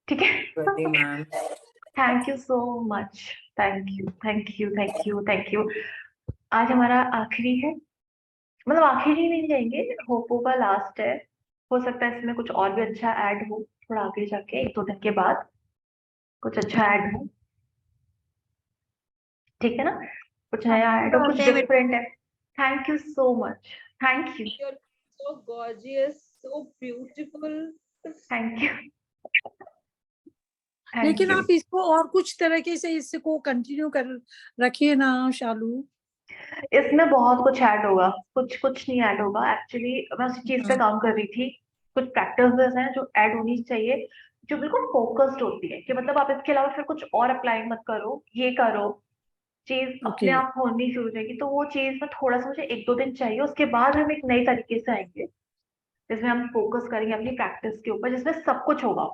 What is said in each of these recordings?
ठीक है। Very ma'am. Thank you so much. Thank you thank you thank you thank you. आज हमारा आखिरी है, मतलब आखिरी नहीं जाएंगे, होपो का लास्ट है। हो सकता है इसमें कुछ और भी अच्छा ऐड हो, थोड़ा आगे जाके 1-2 दिन के बाद कुछ अच्छा ऐड हो, ठीक है ना, कुछ नया ऐड हो, कुछ डिफरेंट है। Thank you so much. Thank you. You're so gorgeous, so beautiful. Thank you. लेकिन आप इसको और कुछ तरीके से इसको कंटिन्यू कर रखिए ना शालू। इसमें बहुत कुछ ऐड होगा, कुछ कुछ नहीं ऐड होगा। एक्चुअली मैं उसी चीज पे काम कर रही थी। कुछ प्रैक्टिसेस हैं जो ऐड होनी चाहिए, जो बिल्कुल फोकस्ड होती है, कि मतलब आप इसके अलावा फिर कुछ और अप्लाई मत करो, ये करो, चीज अपने आप होनी शुरू हो जाएगी। तो वो चीज में थोड़ा सा मुझे 1-2 दिन चाहिए, उसके बाद हम एक नए तरीके से आएंगे जिसमें हम फोकस करेंगे अपनी प्रैक्टिस के ऊपर, जिसमें सब कुछ होगा।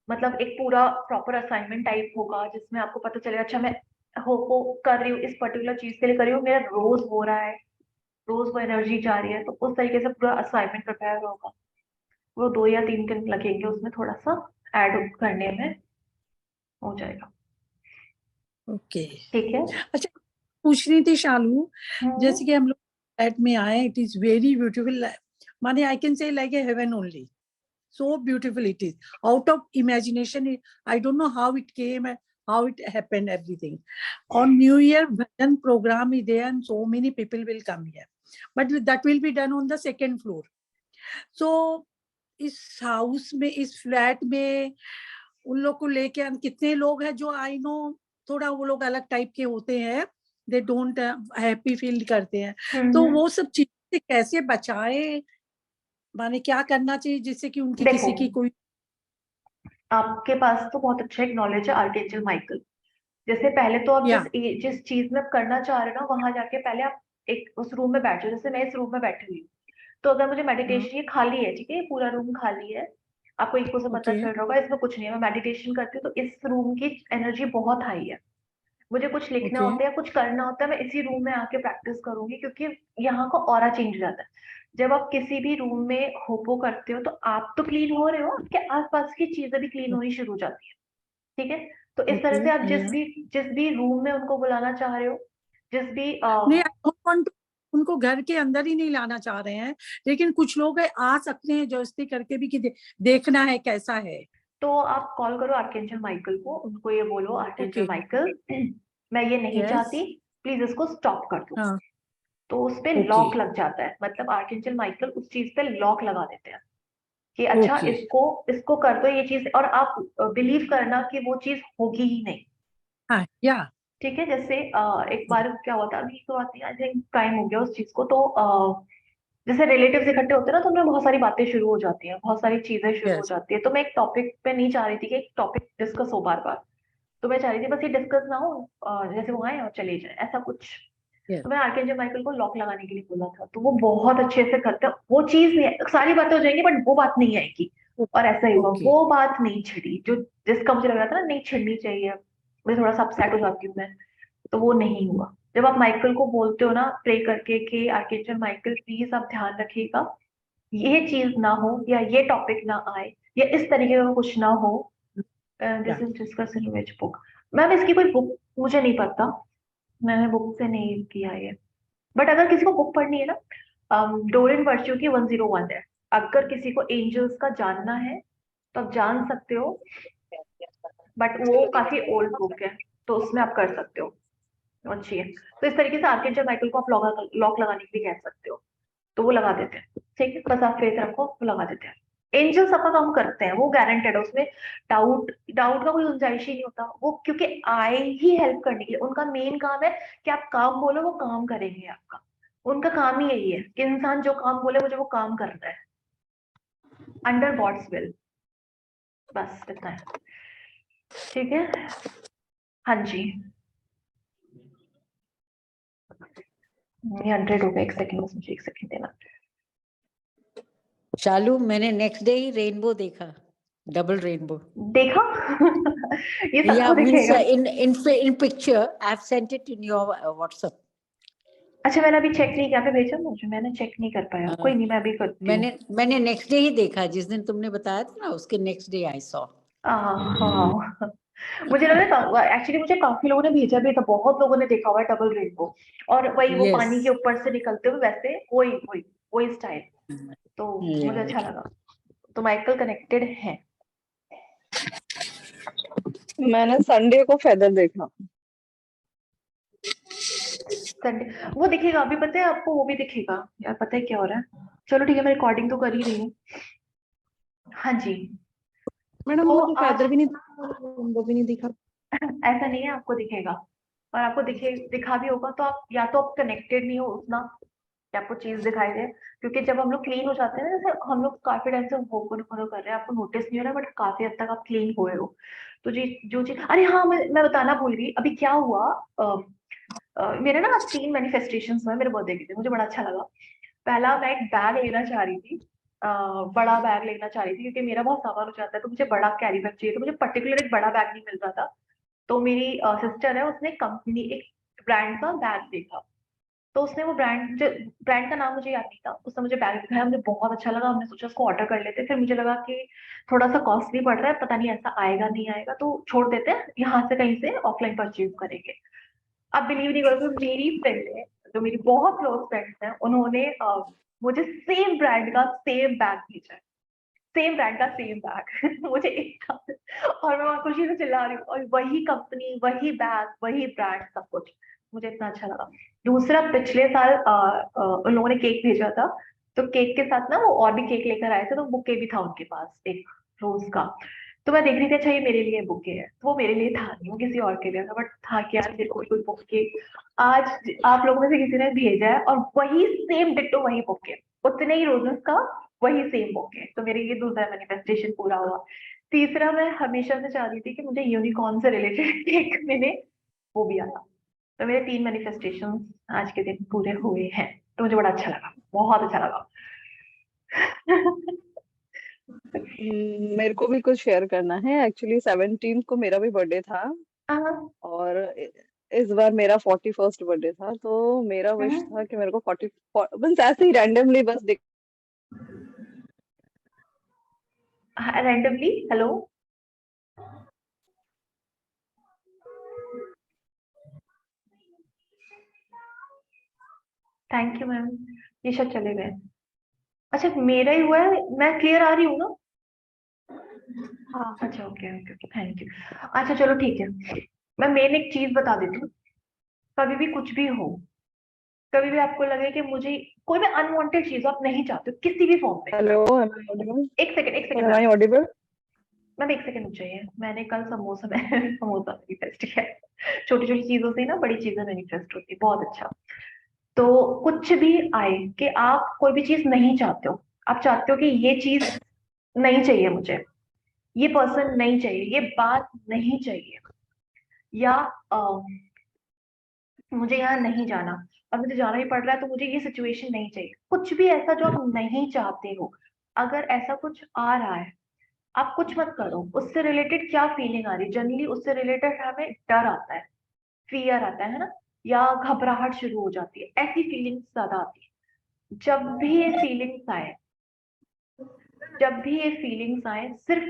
मतलब एक पूरा प्रॉपर असाइनमेंट टाइप होगा जिसमें आपको पता चलेगा, अच्छा मैं हो कर रही हूँ, इस पर्टिकुलर चीज के लिए कर रही हूँ, मेरा रोज हो रहा है, रोज वो एनर्जी जा रही है, तो उस तरीके से पूरा असाइनमेंट प्रिपेयर होगा। वो 2 या 3 दिन लगेंगे उसमें थोड़ा सा ऐड करने में, हो जाएगा। ओके ठीक है। अच्छा, पूछ रही थी शालू, जैसे कि हम लोग फ्लैट में आए, इट इज वेरी ब्यूटीफुल, माने I can say like a heaven only, so beautiful it is, out of imagination. I don't know how it came and how it happened, everything. On New Year bhajan program is there and so many people will come here, but that will be done on the second floor. So इस house में, इस flat में उन लोग को लेके कितने लोग हैं जो आई नो थोड़ा वो लोग अलग टाइप के होते हैं, दे डोंट हैप्पी फील करते हैं, तो वो सब चीजें कैसे बचाए, माने क्या करना चाहिए जिससे कि उनकी देखो, किसी की कोई। आपके पास तो बहुत अच्छा एक नॉलेज है आर्कएंजल माइकल। जैसे पहले तो आप जिस चीज में आप करना चाह रहे हो ना, वहां जाके पहले आप एक उस रूम में बैठो। जैसे मैं इस रूम में बैठी हुई हूँ, तो अगर मुझे मेडिटेशन, ये खाली है, ठीक है, ये पूरा रूम खाली है, आपको एक से पता चल रहा होगा, इसमें कुछ नहीं है, मैं मेडिटेशन करती हूँ, तो इस रूम की एनर्जी बहुत हाई है। मुझे कुछ लिखना होता है या कुछ करना होता है, मैं इसी रूम में आके प्रैक्टिस करूंगी, क्योंकि यहाँ का ऑरा चेंज हो जाता है। जब आप किसी भी रूम में होपो करते हो, तो आप तो क्लीन हो रहे हो, आपके आसपास की चीजें भी क्लीन होनी शुरू हो जाती है। ठीक है। तो इस तरह से आप जिस भी रूम में उनको बुलाना चाह रहे हो, जिस भी नहीं, उनको घर के अंदर ही नहीं लाना चाह रहे हैं, लेकिन कुछ लोग आ सकते हैं जबरदस्ती करके भी कि देखना है कैसा है। तो आप कॉल करो आर्कएंजल माइकल को, उनको ये बोलो, आर्कएंजल माइकल मैं ये नहीं चाहती, प्लीज इसको स्टॉप कर दो। तो उस पे लॉक लग जाता है, मतलब आर्कएंजल माइकल उस चीज पे लॉक लगा देते हैं कि अच्छा इसको कर दो ये चीज, और आप बिलीव करना कि वो चीज होगी ही नहीं। या ठीक है। जैसे एक बार क्या हुआ था, अभी तो आई थिंक टाइम हो गया उस चीज को, तो जैसे रिलेटिव्स इकट्ठे होते हैं ना, तो उनमें बहुत सारी बातें शुरू हो जाती हैं, बहुत सारी चीजें शुरू हो जाती है। तो मैं एक टॉपिक पे नहीं चाह रही थी कि एक टॉपिक डिस्कस हो बार बार, तो मैं चाह रही थी बस ये डिस्कस ना हो, जैसे वो आए और चले जाए, ऐसा कुछ। तो मैं आर्कएंजल माइकल को लॉक लगाने के लिए बोला था, तो वो बहुत अच्छे से करते हैं। वो चीज नहीं है, सारी बातें हो जाएंगी बट वो बात नहीं आएगी, और ऐसा ही हुआ, वो बात नहीं छिड़ी जो जिसका मुझे लग रहा था ना नहीं छिड़नी चाहिए, मुझे थोड़ा सा अपसेट हो जाती हूँ मैं, तो वो नहीं हुआ। जब आप माइकल को बोलते हो ना प्रे करके कि आर्कएंजल माइकल प्लीज आप ध्यान रखिएगा, ये चीज ना हो, या ये टॉपिक ना आए, या इस तरीके का कुछ ना हो, this is discuss in which book. Ma'am इसकी कोई बुक मुझे नहीं पता, मैंने बुक से नहीं किया ये, बट अगर किसी को बुक पढ़नी है ना, डोरेन वर्च्यू की 101 है। अगर किसी को एंजल्स का जानना है तो आप जान सकते हो, बट वो काफी ओल्ड बुक है, तो उसमें आप कर सकते हो, अच्छी है। तो इस तरीके से आर्कएंजल माइकल को आप लॉक लगाने के लिए कह सकते हो, तो वो लगा देते हैं। ठीक है, बस आप फेथ रखो, वो लगा देते हैं। एंजल्स अपना काम करते हैं, वो गारंटेड है, उसमें डाउट डाउट का कोई गुंजाइश ही नहीं होता। वो क्योंकि आए ही हेल्प करने के लिए, उनका मेन काम है कि आप काम बोलो वो काम करेंगे आपका। उनका काम ही यही है कि इंसान जो काम बोले मुझे वो काम करना है, अंडर गॉड्स विल, बस इतना है। ठीक है। हाँ जी, 100 हो गया, 1 सेकंड, बस मुझे 1 सेकंड देना। शालू, मैंने नेक्स्ट डे ही रेनबो देखा, डबल रेनबो देखा। ये सबको दिखेगा। इन picture I have sent it in your WhatsApp. अच्छा, मैंने अभी चेक नहीं किया, पे भेजा मुझे, मैंने चेक नहीं कर पाया। कोई नहीं, मैं अभी करती हूँ। मैंने नेक्स्ट डे ही देखा, जिस दिन तुमने बताया था ना उसके नेक्स्ट डे आई सॉ। हाँ मुझे लगा एक्चुअली मुझे काफी लोगों ने भेजा भी था, बहुत लोगों ने देखा हुआ है डबल रेनबो, और वही वो पानी के Yes. ऊपर से निकलते हुए वैसे वही वही वही स्टाइल, तो मुझे Yeah. अच्छा लगा। तो माइकल कनेक्टेड है। मैंने संडे को फेदर देखा। संडे वो दिखेगा अभी, पता है आपको, वो भी दिखेगा यार, पता है क्या हो रहा है। चलो ठीक है, मैं रिकॉर्डिंग तो कर ही रही हूँ। हाँ जी। मैडम तो मुझे आज फेदर भी नहीं दिखा, रेनबो भी नहीं दिखा। ऐसा नहीं है, आपको दिखेगा, और आपको दिखा भी होगा तो आप या तो आप कनेक्टेड नहीं हो उतना, कि आपको चीज दिखाई दे। क्योंकि जब हम लोग क्लीन हो जाते हैं ना, जैसे हम लोग काफी टाइम से होपो कर रहे हैं, आपको नोटिस नहीं हो रहा, बट काफी हद तक आप क्लीन हुए हो। तो जी जो चीज, अरे हाँ मैं बताना भूल गई, अभी क्या हुआ। मेरे ना आज 3 मैनिफेस्टेशन हुए मेरे बर्थडे के दिन, मुझे बड़ा अच्छा लगा। पहला, मैं एक बैग लेना चाह रही थी, बड़ा बैग लेना चाह रही थी, क्योंकि मेरा बहुत सामान हो जाता है, तो मुझे बड़ा कैरी बैग चाहिए, तो मुझे पर्टिकुलर एक बड़ा बैग नहीं मिल रहा था। तो मेरी सिस्टर है, उसने कंपनी एक ब्रांड का बैग देखा, तो उसने वो ब्रांड का नाम मुझे याद नहीं था, उसने मुझे बैग दिखाया, मुझे बहुत अच्छा लगा, हमने सोचा उसको ऑर्डर कर लेते, फिर मुझे लगा कि थोड़ा सा कॉस्टली पड़ रहा है, पता नहीं ऐसा आएगा नहीं आएगा, तो छोड़ देते हैं, यहाँ से कहीं से ऑफलाइन परचेज करेंगे। आप बिलीव नहीं करोगे, मेरी फ्रेंड है, जो मेरी बहुत क्लोज फ्रेंड्स हैं, उन्होंने मुझे सेम ब्रांड का सेम बैग भेजा है, सेम ब्रांड का सेम बैग मुझे एक साथ, और मैं वहां खुशी से चिल्ला रही हूँ, और वही कंपनी, वही बैग, वही ब्रांड, सब कुछ, मुझे इतना अच्छा लगा। दूसरा, पिछले साल उन लोगों ने केक भेजा था, तो केक के साथ ना वो और भी केक लेकर आए थे, तो बुके भी था उनके पास एक रोज का। तो मैं देख रही थी, अच्छा ये मेरे लिए बुके है, तो वो मेरे लिए था नहीं, वो किसी और के लिए था, बट था कि यार मेरे को भी कोई बुके आज आप लोगों में से किसी ने भेजा है, और वही सेम डिट्टो वही बुके, उतने ही रोजेस का वही सेम बुके, तो मेरे ये दूसरा मैनिफेस्टेशन पूरा हुआ। तीसरा, मैं हमेशा से चाह रही थी कि मुझे यूनिकॉर्न से रिलेटेड केक मिले, वो भी आया। तो मेरे 3 मैनिफेस्टेशन आज के दिन पूरे हुए हैं, तो मुझे बड़ा अच्छा लगा, बहुत अच्छा लगा। मेरे को भी कुछ शेयर करना है। एक्चुअली 17 को मेरा भी बर्थडे था, हाँ, और इस बार मेरा 41st बर्थडे था, तो मेरा विश था कि मेरे को 40 बस ऐसे ही रैंडमली बस randomly, hello. Thank you ma'am, ये शायद चले गए। अच्छा मेरा ही हुआ है, मैं क्लियर आ रही हूँ ना? हाँ, अच्छा okay okay okay, thank you. अच्छा चलो ठीक है, मैं मेन एक चीज बता देती हूँ, कभी भी कुछ भी हो, कभी भी आपको लगे कि मुझे कोई भी अनवांटेड चीज आप नहीं चाहते हो किसी भी फॉर्म में, हेलो, एम आई ऑडिबल? एक second am ma'am, I audible? Ma'am एक सेकंड चाहिए, मैंने कल समोसा में समोसा मैनिफेस्ट किया है। छोटी छोटी चीजों से ही ना बड़ी चीजें मैनिफेस्ट होती है, बहुत अच्छा। तो कुछ भी आए, कि आप कोई भी चीज नहीं चाहते हो, आप चाहते हो कि ये चीज नहीं चाहिए मुझे, ये पर्सन नहीं चाहिए, ये बात नहीं चाहिए, या मुझे यहाँ नहीं जाना, और मुझे जाना ही पड़ रहा है, तो मुझे ये सिचुएशन नहीं चाहिए, कुछ भी ऐसा जो आप नहीं चाहते हो, अगर ऐसा कुछ आ रहा है, आप कुछ मत करो। उससे रिलेटेड क्या फीलिंग आ रही है, जनरली उससे रिलेटेड हमें डर आता है, फियर आता है ना, या घबराहट शुरू हो जाती है, ऐसी फीलिंग्स ज्यादा आती है। जब भी ये फीलिंग्स आए, सिर्फ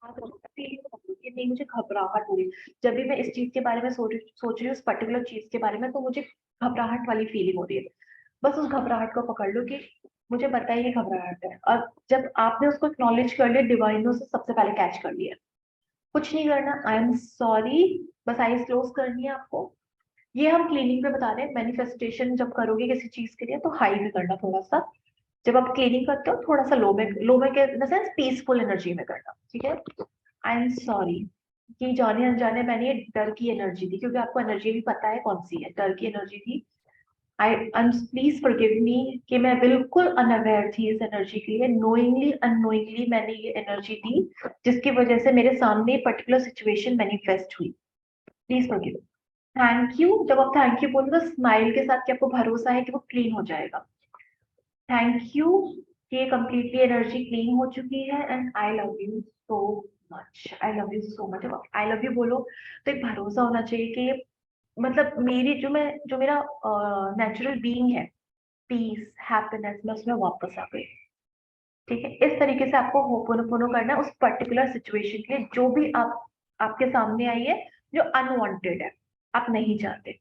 फीलिंग कि नहीं मुझे घबराहट हो रही, जब भी मैं इस चीज के बारे में सोच रही हूँ, इस पर्टिकुलर चीज के बारे में, तो मुझे घबराहट वाली फीलिंग हो रही है, बस उस घबराहट को पकड़ लो कि मुझे पता है ये घबराहट है, और जब आपने उसको एक्नॉलेज कर लिया, डिवाइन ने उसे सबसे पहले कैच कर लिया, कुछ नहीं करना, आई एम सॉरी, बस आईज क्लोज करनी है आपको। ये हम क्लीनिंग पे बता रहे हैं, मैनिफेस्टेशन जब करोगे किसी चीज के लिए, तो हाई में करना थोड़ा सा, जब आप क्लीनिंग करते हो थोड़ा सा लो में के in the sense peaceful energy में करना, ठीक है। आई एम सॉरी कि जाने अनजाने मैंने ये डर की एनर्जी थी, क्योंकि आपको एनर्जी भी पता है कौन सी है, डर की एनर्जी थी। आई एम प्लीज फॉरगिव मी, कि मैं बिल्कुल अनअवेयर थी इस एनर्जी के लिए, नोइंगली अननोइंगली मैंने ये एनर्जी दी, जिसकी वजह से मेरे सामने पर्टिकुलर सिचुएशन मैनिफेस्ट हुई, प्लीज फॉरगिव। थैंक यू, जब आप थैंक यू बोलोगे स्माइल के साथ, कि आपको भरोसा है कि वो क्लीन हो जाएगा। थैंक यू, ये कंप्लीटली एनर्जी क्लीन हो चुकी है, and I love you so much, I love you so much. जब आई लव यू बोलो, तो एक भरोसा होना चाहिए कि मतलब मेरी जो मेरा नेचुरल बीइंग है, पीस हैप्पीनेस, मैं उसमें वापस आ गई। ठीक है, इस तरीके से आपको होपोनोपोनो करना है उस पर्टिकुलर सिचुएशन के लिए, जो भी आपके सामने आई है, जो अनवांटेड है, आप नहीं चाहते।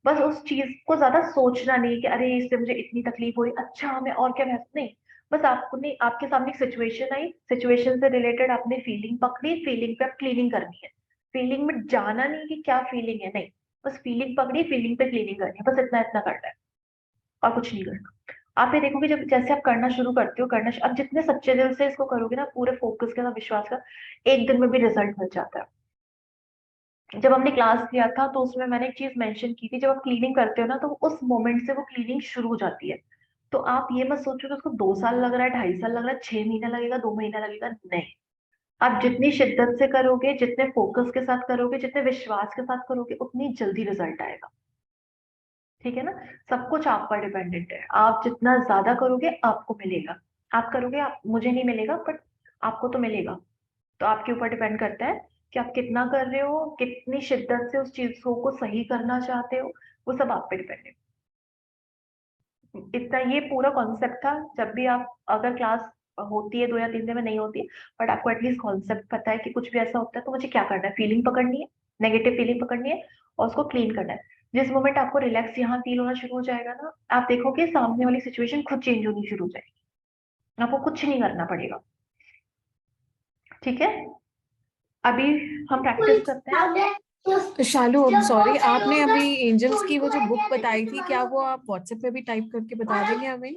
बस उस चीज को ज्यादा सोचना नहीं कि अरे इससे मुझे इतनी तकलीफ हुई, अच्छा मैं और क्या नहीं। बस आपने, आपके सामने एक सिचुएशन आई, सिचुएशन से रिलेटेड आपने फीलिंग पकड़ी, फीलिंग पे आप क्लीनिंग करनी है। फीलिंग में जाना नहीं कि क्या फीलिंग है, नहीं, बस फीलिंग पकड़ी, फीलिंग पे क्लीनिंग करनी है, बस इतना इतना करना है और कुछ नहीं करना। आप ये देखोगे जब जैसे आप करना शुरू करते हो, अब जितने सच्चे दिल से इसको करोगे ना, पूरे फोकस के साथ, विश्वास का, एक दिन में भी रिजल्ट मिल जाता है। जब हमने क्लास लिया था तो उसमें मैंने एक चीज मेंशन की थी, जब आप क्लीनिंग करते हो ना, तो उस मोमेंट से वो क्लीनिंग शुरू हो जाती है। तो आप ये मत सोचो कि उसको 2 साल लग रहा है, 2.5 साल लग रहा है, 6 महीना लगेगा, 2 महीना लगेगा, नहीं। आप जितनी शिद्दत से करोगे, जितने फोकस के साथ करोगे, जितने विश्वास के साथ करोगे, उतनी जल्दी रिजल्ट आएगा। ठीक है ना? सब कुछ आप पर डिपेंडेंट है, आप जितना ज्यादा करोगे आपको मिलेगा। आप करोगे, आप, मुझे नहीं मिलेगा, बट आपको तो मिलेगा। तो आपके ऊपर डिपेंड करता है कि आप कितना कर रहे हो, कितनी शिद्दत से उस चीजों को सही करना चाहते हो, वो सब आप पे डिपेंड है। इतना ये पूरा कॉन्सेप्ट था। जब भी आप, अगर क्लास होती है 2 या 3 दिन में नहीं होती, बट आपको एटलीस्ट कॉन्सेप्ट पता है कि कुछ भी ऐसा होता है तो मुझे क्या करना है, फीलिंग पकड़नी है, नेगेटिव फीलिंग पकड़नी है और उसको क्लीन करना है। जिस मोमेंट आपको रिलैक्स यहाँ फील होना शुरू हो जाएगा ना, आप देखोगे सामने वाली सिचुएशन खुद चेंज होनी शुरू हो जाएगी, आपको कुछ नहीं करना पड़ेगा। ठीक है, अभी हम प्रैक्टिस करते हैं। तो शालू, सॉरी, आपने अभी एंजल्स की वो जो बुक बताई थी, क्या वो आप व्हाट्सएप पे भी टाइप करके बता देंगे हमें?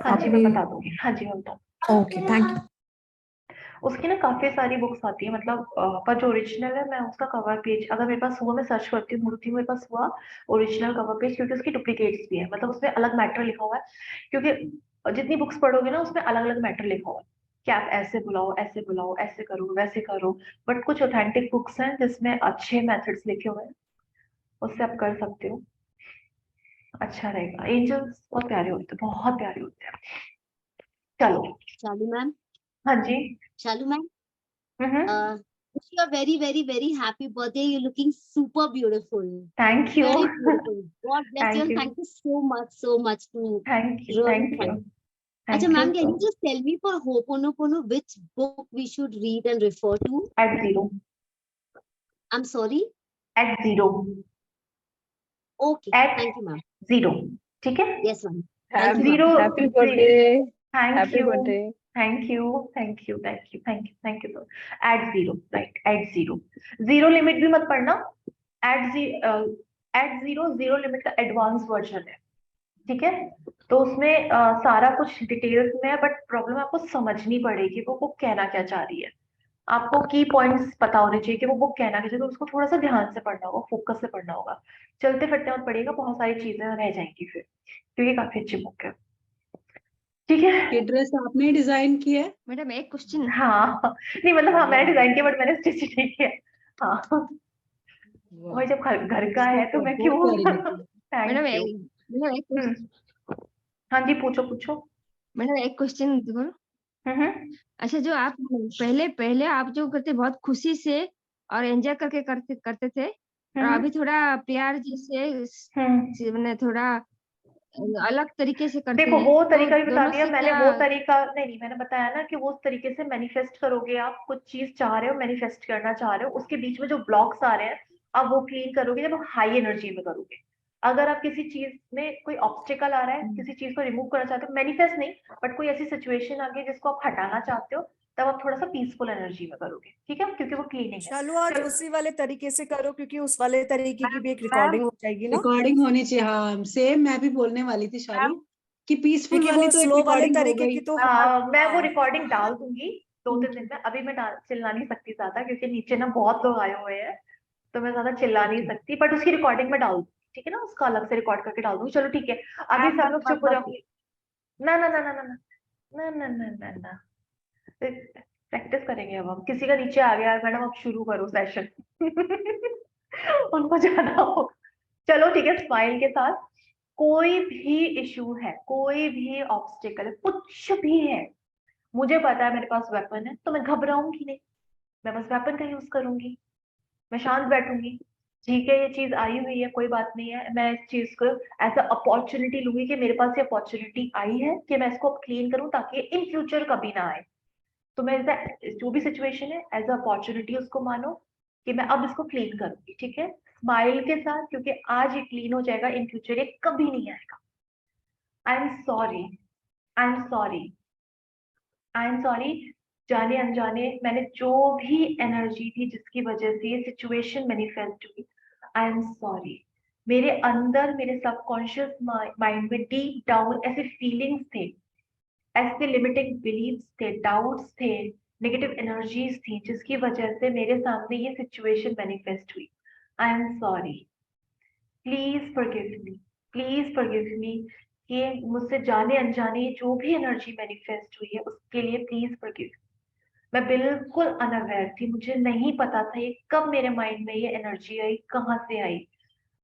हाँ जी, मैं बता दूंगी, हाँ जी मैं बता दूंगी। Okay, thank you. उसकी ना काफी सारी बुक्स आती है, मतलब पर जो ओरिजिनल है, मैं उसका कवर पेज अगर मेरे पास हुआ, मैं सर्च करती हूँ, मूर्ति मेरे पास हुआ ओरिजिनल कवर पेज, क्योंकि उसकी डुप्लीकेट्स भी है, मतलब उसमें अलग मैटर लिखा हुआ है। क्योंकि जितनी बुक्स पढ़ोगे ना, उसमें अलग अलग मैटर लिखा हुआ है कि आप ऐसे बुलाओ, ऐसे बुलाओ, ऐसे करो, वैसे करो। बट कुछ ऑथेंटिक बुक्स हैं जिसमें अच्छे मेथड्स लिखे हुए हैं, उससे आप कर सकते हो, अच्छा रहेगा। एंजल्स बहुत प्यारे होते हैं, बहुत प्यारे होते हैं। चलो। शालू मैम, हाँ जी। शालू मैम, हम्म। wish you a very, very, very happy birthday. You're looking super beautiful. Thank you. Very beautiful. God bless you thank and you, thank you so much to thank you, really thank you, thank. Acha thank you ma'am, can so you just tell me for Ho'oponopono which book we should read and refer to? At zero, I'm sorry. At zero, Okay. At Thank you, ma'am. Zero. ठीक है, Yes, ma'am. Thank you, ma'am. Zero. Happy birthday, thank happy you, birthday. Thank you, thank you, thank you, thank you, thank you. At zero, right, at zero. Zero limit भी मत पढ़ना, at zero, zero limit का advance version है। ठीक है, तो उसमें सारा कुछ डिटेल्स में है, बट प्रॉब्लम आपको समझनी पड़ेगी वो कहना क्या चाह रही है। आपको की पॉइंट्स पता होने चाहिए कि वो बुक कहना क्या चाहिए, तो उसको थोड़ा सा ध्यान से पढ़ना होगा, फोकस से पढ़ना होगा। चलते फिरते मत पढ़िएगा, बहुत सारी चीजें रह जाएंगी फिर, क्योंकि काफी अच्छी बुक है। ठीक है। ये ड्रेस आपने डिजाइन की है? मैडम एक क्वेश्चन। हाँ, नहीं मतलब, हाँ मैंने डिजाइन किया, बट मैंने स्टिच नहीं किया। हाँ, भाई जब घर घर का है तो मैं क्यों। Thank madam you. मैडम एक क्वेश्चन। हाँ जी, पूछो पूछो। मैडम एक क्वेश्चन बोलो। हम्म। अच्छा, जो आप पहले पहले आप जो करते बहुत खुशी से और एंजॉय करके करते करते थे, और हम्म। अभी थोड़ा प्यार हम्म। मैंने थोड़ा अलग तरीके से करते देखो, हैं, वो तो तरीका भी बता दोनों दिया से मैंने, क्या? वो तरीका नहीं, मैंने बताया ना कि वो उस तरीके से मैनिफेस्ट करोगे। आप कुछ चीज चाह रहे हो, मैनिफेस्ट करना चाह रहे हो, उसके बीच में जो ब्लॉक्स आ रहे हैं, आप वो क्लीन करोगे जब आप हाई एनर्जी में करोगे। अगर आप किसी चीज में कोई ऑब्स्टिकल आ रहा है, किसी चीज को रिमूव करना चाहते हो, मैनिफेस्ट नहीं, बट कोई ऐसी सिचुएशन आ गई जिसको आप हटाना चाहते हो, तब आप थोड़ा सा पीसफुल एनर्जी में करोगे। ठीक है, क्योंकि वो क्लीनिंग है। चलो आज चलो। उसी वाले तरीके से करो, क्योंकि उस वाले तरीके की भी एक मैम रिकॉर्डिंग हो जाएगी ना, रिकॉर्डिंग होनी चाहिए, हाँ सेम मैं भी बोलने वाली थी शालू मैम कि पीसफुल क्योंकि वाली वो तो एक स्लो वाले रिकॉर्डिंग हो तरीके गई। की तो मैं वो हाँ। रिकॉर्डिंग डाल दूंगी 2-3 दिन में। अभी मैं चिल्ला नहीं सकती ज्यादा, क्योंकि नीचे ना बहुत लोग आए हुए हैं, तो मैं ज्यादा चिल्ला नहीं ओके सकती, बट उसकी रिकॉर्डिंग में डाल दूंगी। ठीक है ना, उसका अलग से रिकॉर्ड करके डाल दूंगी। चलो ठीक है, अभी मैम सब बस लोग बस चुप हो बस जाओ। ना ना ना ना ना ना ना ना ना ना ना, प्रैक्टिस करेंगे अब हम। किसी का नीचे आ गया, मैडम अब शुरू करो सेशन। उनको जाना होगा। चलो ठीक है, स्माइल के साथ। कोई भी इशू है, कोई भी ऑब्स्टिकल है, कुछ भी है, मुझे पता है मेरे पास वेपन है, तो मैं घबराऊंगी नहीं, मैं बस वेपन का यूज करूंगी, मैं शांत बैठूंगी। ठीक है, ये चीज आई हुई है, कोई बात नहीं है, मैं इस चीज को एज अ अपॉर्चुनिटी लूंगी कि मेरे पास ये अपॉर्चुनिटी आई है कि मैं इसको क्लीन करूं ताकि इन फ्यूचर कभी ना आए। तो मैं जो भी सिचुएशन है एज अ अपॉर्चुनिटी उसको मानो कि मैं अब इसको क्लीन करूंगी, ठीक है, स्माइल के साथ, क्योंकि आज ये क्लीन हो जाएगा, इन फ्यूचर ये कभी नहीं आएगा। आई am sorry, I am sorry, I am sorry. जाने अनजाने मैंने जो भी एनर्जी थी जिसकी वजह से ये सिचुएशन मैनिफेस्ट हुई, आई एम सॉरी। मेरे अंदर, मेरे सबकॉन्शियस माइंड में डीप डाउन ऐसे फीलिंग्स थे, ऐसे लिमिटिंग बिलीव्स थे, डाउट्स थे, नेगेटिव एनर्जीज थी, जिसकी वजह से मेरे सामने ये सिचुएशन मैनिफेस्ट हुई। आई am sorry, please forgive me, please forgive मी कि मुझसे जाने अनजाने जो भी एनर्जी मैनिफेस्ट हुई है उसके लिए प्लीज फॉरगिव। मैं बिल्कुल अनअवेयर थी, मुझे नहीं पता था ये कब मेरे माइंड में ये एनर्जी आई, कहाँ से आई,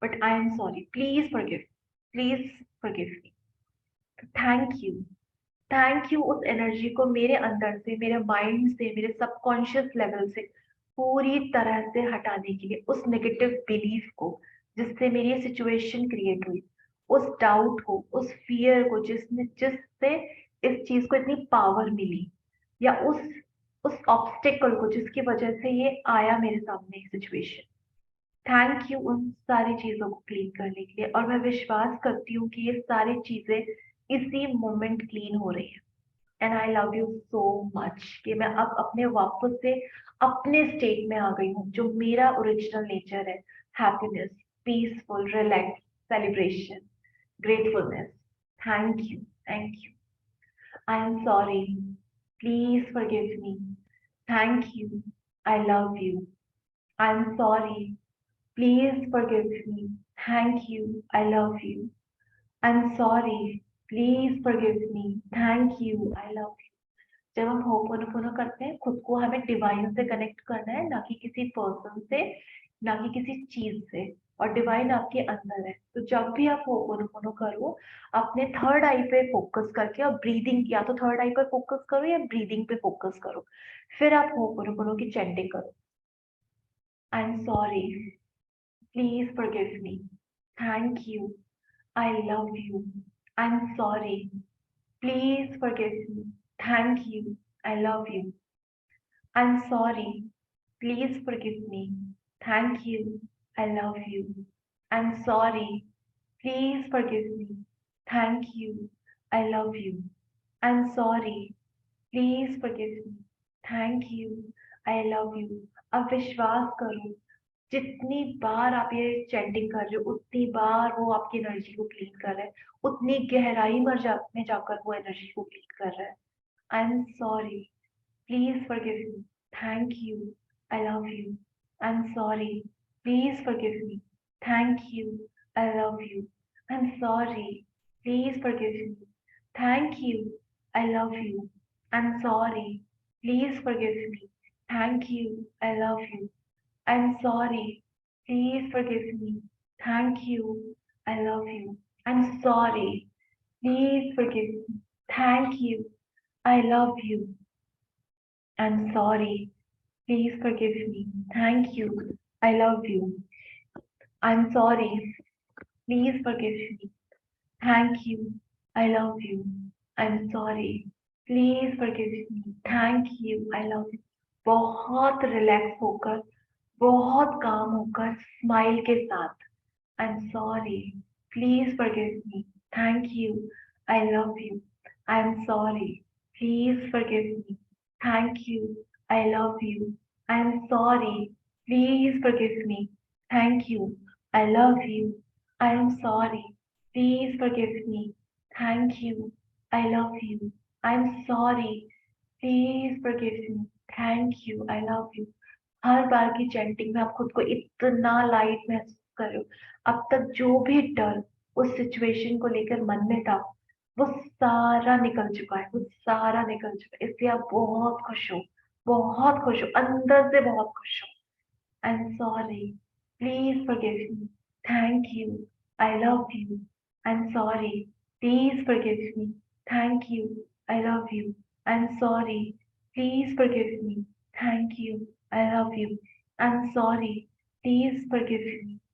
but I am sorry, please forgive, please forgive me. Thank you, thank you उस एनर्जी को मेरे अंदर से, मेरे माइंड से, मेरे सबकॉन्शियस लेवल से पूरी तरह से हटाने के लिए, उस नेगेटिव बिलीफ को जिससे मेरी ये सिचुएशन क्रिएट हुई, उस डाउट को, उस फियर को जिससे इस चीज को इतनी पावर मिली, या उस ऑब्स्टेकल को जिसकी वजह से ये आया मेरे सामने सिचुएशन। थैंक यू उन सारी चीजों को क्लीन करने के लिए, और मैं विश्वास करती हूँ कि ये सारी चीजें इसी मोमेंट क्लीन हो रही है। And I love you so much कि मैं अब अपने वापस से अपने स्टेट में आ गई हूँ, जो मेरा ओरिजिनल नेचर है, happiness, peaceful, relax, celebration, gratefulness. Thank you, thank you. I am sorry, please forgive me. Thank you, I love you. I am sorry, please forgive me. Thank you, I love you. I'm sorry, please forgive me. Thank you, I love you. जब हम ho'oponopono करते हैं, खुद को हमें divine से connect करना है, ना कि किसी पर्सन से, ना कि किसी चीज से, और डिवाइन आपके अंदर है। तो जब भी आप होपोनोपोनो करो, अपने थर्ड आई पे फोकस करके, और ब्रीदिंग, या तो थर्ड आई पे फोकस करो या ब्रीदिंग पे फोकस करो, फिर आप होपोनोपोनो की चैंटिंग करो। आई am sorry, please forgive me. Thank you. I love you. I'm sorry. Please forgive me. Thank you. I love you. I'm sorry. Please forgive me. Thank you. I love you. I'm sorry. Please forgive me. Thank you. I love you. I'm sorry. Please forgive me. Thank you. I love you. अब विश्वास करो, जितनी बार आप ये chanting कर रहे हो, उतनी बार वो आपकी एनर्जी को क्लीन कर रहा है, उतनी गहराई में जाकर वो एनर्जी को क्लीन कर रहा है। आई am sorry, please forgive me. Thank you, I love you. I am sorry, please forgive me. Thank you, I love you. I am sorry, please forgive me. Thank you, I love you. I am sorry, please forgive me. Thank you, I love you. I'm sorry. Please forgive me. Thank you. I love you. I'm sorry. Please forgive me. Thank you. I love you. I'm sorry. Please forgive me. Thank you. I love you. I'm sorry. Please forgive me. Thank you. I love you. I'm sorry. Please forgive me. Thank you. I love you. बहुत relax होकर, बहुत काम होकर, smile के साथ, I am sorry, please forgive me. Thank you, I love you. I am sorry, please forgive me. Thank you, I love you. I am sorry, please forgive me. Thank you, I love you. I am sorry, please forgive me. Thank you, I love you. I am sorry, please forgive me. Thank you, I love you. हर बार की chanting में आप खुद को इतना light महसूस कर रहे हो। अब तक जो भी डर उस सिचुएशन को लेकर मन में था, वो सारा निकल चुका है, वो सारा निकल चुका है, इसलिए आप बहुत खुश हो, बहुत खुश हो, अंदर से बहुत खुश हो। आई am sorry, please forgive me. Thank you, I love you. I am sorry, please forgive me. Thank you, I love you. I am sorry, please forgive me. Thank you. I love you. I'm sorry. Please forgive me.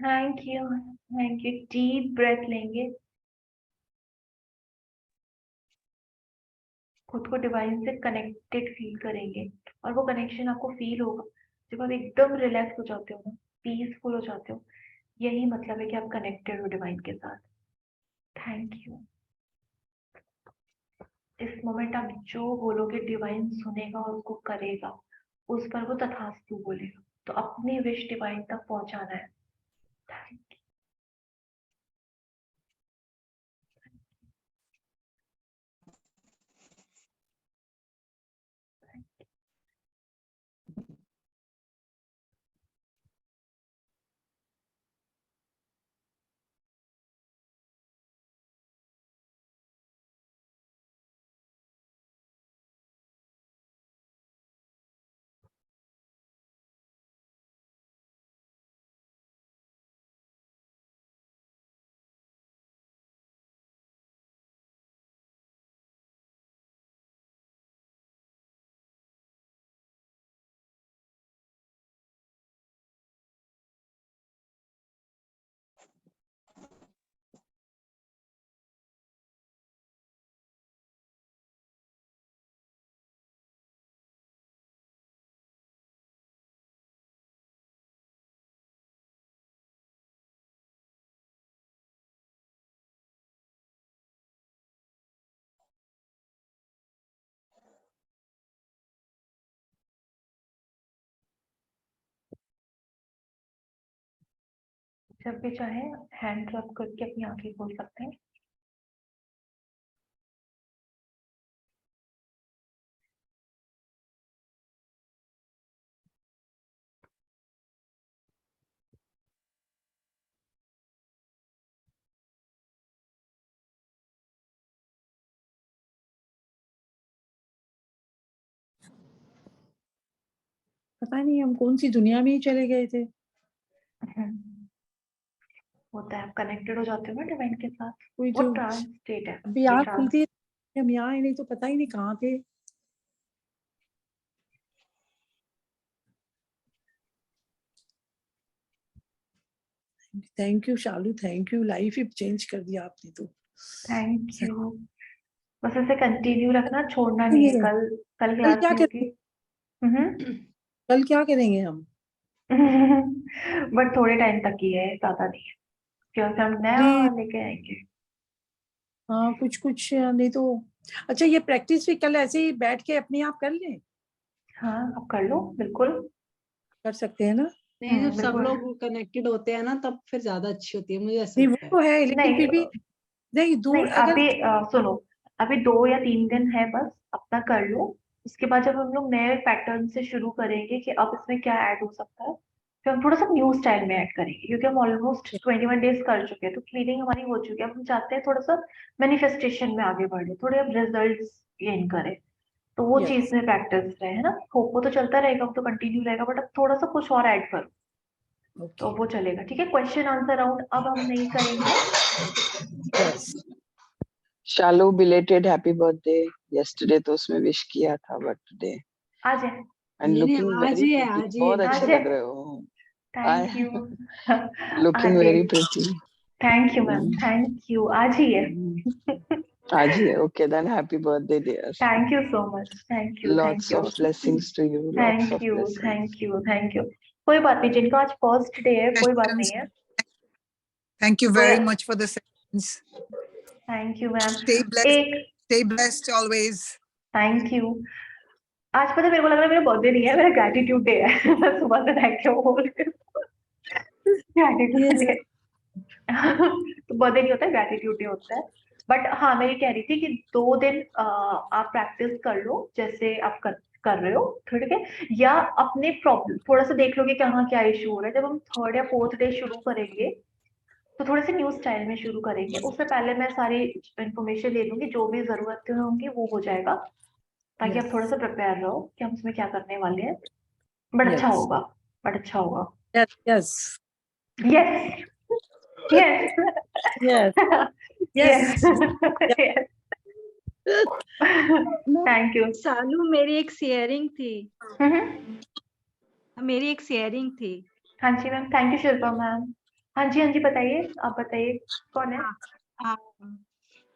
Thank you. Deep breath लेंगे, खुद को divine से connected feel करेंगे, और वो connection आपको feel होगा जब आप एकदम रिलैक्स हो जाते हो ना, पीसफुल हो जाते हो। यही मतलब है कि आप कनेक्टेड हो डिवाइन के साथ। Thank you. इस मोमेंट आप जो बोलोगे डिवाइन सुनेगा और उसको करेगा, उस पर वो तथास्तु बोलेगा। तो अपनी विश डिवाइन तक पहुंचाना है। थैंक जब भी चाहे हैंड रब करके अपनी आंखें खोल सकते हैं। पता नहीं हम कौन सी दुनिया में ही चले गए थे। होता है, आप कनेक्टेड हो जाते हो ना डिवाइन के साथ। कोई वो जो ट्रांस स्टेट है, अभी ये आँख ट्रांस। खुलती है, हम यहाँ आए नहीं तो पता ही नहीं कहाँ थे। Thank you Shalu, thank you, life he change कर दिया आपने तो। Thank you. बस ऐसे कंटिन्यू रखना, छोड़ना नहीं है। कल कल कल क्लास क्या नहीं होगी। करेंगे? कल क्या करेंगे हम? बट थोड़े टाइम तक ही है, ज्यादा नहीं है, क्योंकि हम नया अभी लेके आएंगे। हाँ कुछ कुछ नहीं तो। अच्छा ये प्रैक्टिस भी कल ऐसे ही बैठ के अपने आप कर लें? हाँ, आप कर लो, बिल्कुल। कर सकते हैं ना? नहीं, जब सब बिल्कुल। लोग कनेक्टेड होते हैं ना तब फिर ज्यादा अच्छी होती है, मुझे ऐसा नहीं वो लगता है। तो है, लेकिन फिर नहीं भी नहीं दूर नहीं, अगर अभी सुनो, अभी 2 या 3 दिन है बस, अपना कर लो। उसके बाद जब हम लोग नए पैटर्न से शुरू करेंगे कि अब इसमें क्या ऐड हो सकता है, फिर हम थोड़ा सा न्यू स्टाइल में ऐड करेंगे, क्योंकि हम ऑलमोस्ट 21 डेज कर चुके हैं, तो क्लीनिंग हमारी हो चुकी है। अब हम चाहते हैं थोड़ा सा मैनिफेस्टेशन में आगे बढ़े, थोड़े अब रिजल्ट गेन करें। तो वो चीज यस में प्रैक्टिस रहे, है ना। होप वो तो चलता रहेगा, वो तो कंटिन्यू रहेगा, बट अब थोड़ा सा कुछ और ऐड करो तो ओके वो चलेगा। ठीक है, क्वेश्चन आंसर राउंड अब हम नहीं करेंगे। यस शालू बिलेटेड हैप्पी बर्थडे। यस्टरडे तो उसमें विश किया था, बट टुडे आ जाए। एंड नहीं लुकिंग आज वेरी ही है, प्रिटी, आज ही है बहुत आ अच्छे विश। लग जाए। रहे हो। I thank you. लुकिंग आज very pretty. Thank you ma'am, thank you. आज ही है। आज ही है, okay then happy birthday dear. Thank you so much, thank you, lots thank you, of blessings to you, lots thank of you, blessings. Thank you, thank you. कोई बात नहीं, जिनका आज फर्स्ट डे है कोई बात नहीं है। Thank you कोई, very much for the sessions. Thank you ma'am. एक, Stay blessed always. Thank you. आज पता है, मेरे को लग रहा है मेरा बर्थडे नहीं है, मेरा ग्रैटिट्यूड डे है। मैं सुबह से थैंक यू बोल रही हूँ। Gratitude day. तो बर्थडे नहीं होता है, ग्रैटिट्यूड डे होता है। बट हाँ, मैं ये कह रही थी कि 2 दिन आप प्रैक्टिस कर लो जैसे आप कर रहे हो, ठीक है। या अपने प्रॉब्लम थोड़ा सा देख लो कि कहाँ क्या इशू हो रहा है। जब हम 3rd या 4th डे शुरू करेंगे, तो थोड़े से न्यू स्टाइल में शुरू करेंगे। उससे पहले मैं सारी इन्फॉर्मेशन ले लूंगी, जो भी जरूरतें होंगी वो हो जाएगा, ताकि आप थोड़ा सा प्रिपेयर रहो कि हम उसमें क्या करने वाले हैं। बट अच्छा यस होगा, बट अच्छा होगा। Yes yes, yes, yes yes, yes yes. Thank you. Salu मेरी एक शेयरिंग थी। मेरी एक शेयरिंग थी। हाँ जी ma'am, thank you Shilpa ma'am. हाँ जी बताइए, आप बताइए कौन है? हाँ,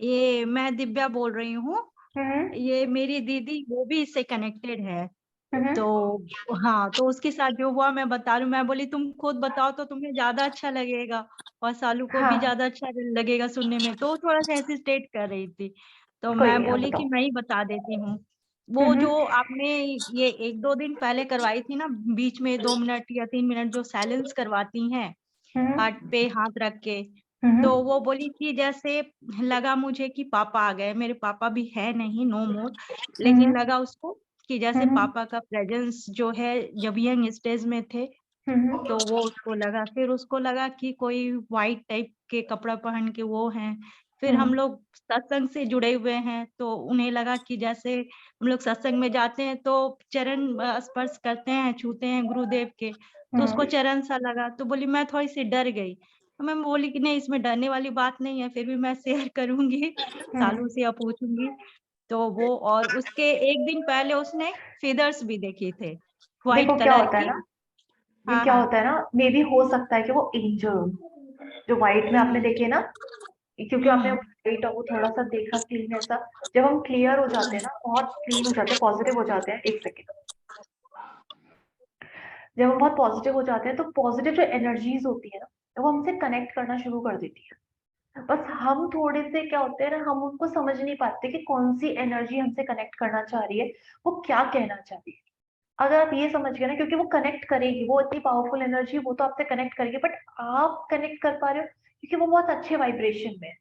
ये मैं दिव्या बोल रही हूँ। हम्म ये मेरी दीदी वो भी इससे कनेक्टेड है। हम्म तो हाँ, तो उसके साथ जो हुआ मैं बता रही हूँ। मैं बोली तुम खुद बताओ तो तुम्हें ज्यादा अच्छा लगेगा और सालू को भी हाँ, ज्यादा अच्छा लगेगा सुनने में। तो थोड़ा सा हेसिटेट कर रही थी, तो कोई मैं नहीं, आप बोली कि बताओ। मैं ही बता देती हूँ। वो हम्म जो आपने ये 1-2 दिन पहले करवाई थी ना, बीच में 2 मिनट या 3 मिनट जो साइलेंस करवाती हैं हम्म हार्ट पे हाथ रख के, तो हम्म वो बोली कि जैसे लगा मुझे कि पापा आ गए। मेरे पापा भी है नहीं, नो मोर, लेकिन हम्म लगा उसको कि जैसे हम्म पापा का प्रेजेंस जो है, जब यंग स्टेज में थे हम्म तो वो उसको लगा। फिर उसको लगा कि कोई वाइट टाइप के कपड़ा पहन के वो हैं। फिर हम हम्म लोग सत्संग से जुड़े हुए हैं, तो उन्हें लगा कि जैसे हम लोग सत्संग में जाते हैं तो चरण स्पर्श करते हैं, छूते हैं गुरुदेव के, तो उसको हम्म चरण सा लगा। तो बोली मैं थोड़ी सी डर गई। तो मैं बोली कि नहीं, इसमें डरने वाली बात नहीं है, फिर भी मैं शेयर करूंगी, सालू से या पूछूंगी। तो वो, और उसके एक दिन पहले उसने फेदर्स भी देखे थे देखो व्हाइट क्या कलर होता है की। ना, ये हाँ क्या हाँ। होता है ना, मे बी हो सकता है कि वो एंजल हो, जो व्हाइट में आपने देखे ना, क्योंकि आपने हम्म। व्हाइट वो थोड़ा सा देखा क्लीन ऐसा। जब हम क्लियर हो जाते हैं ना, बहुत क्लीन हो जाते हैं, पॉजिटिव हो जाते हैं, एक सेकेंड, जब हम बहुत पॉजिटिव हो जाते हैं तो पॉजिटिव जो एनर्जीज होती है ना, वो हमसे कनेक्ट करना शुरू कर देती है। बस हम थोड़े से क्या होते हैं ना, हम उनको समझ नहीं पाते कि कौन सी एनर्जी हमसे कनेक्ट करना चाह रही है, वो क्या कहना चाह रही है। अगर आप ये समझ गए ना, क्योंकि वो कनेक्ट करेगी, वो इतनी पावरफुल एनर्जी, वो तो आपसे कनेक्ट करेगी, बट आप कनेक्ट कर पा रहे हो क्योंकि वो बहुत अच्छे वाइब्रेशन में है।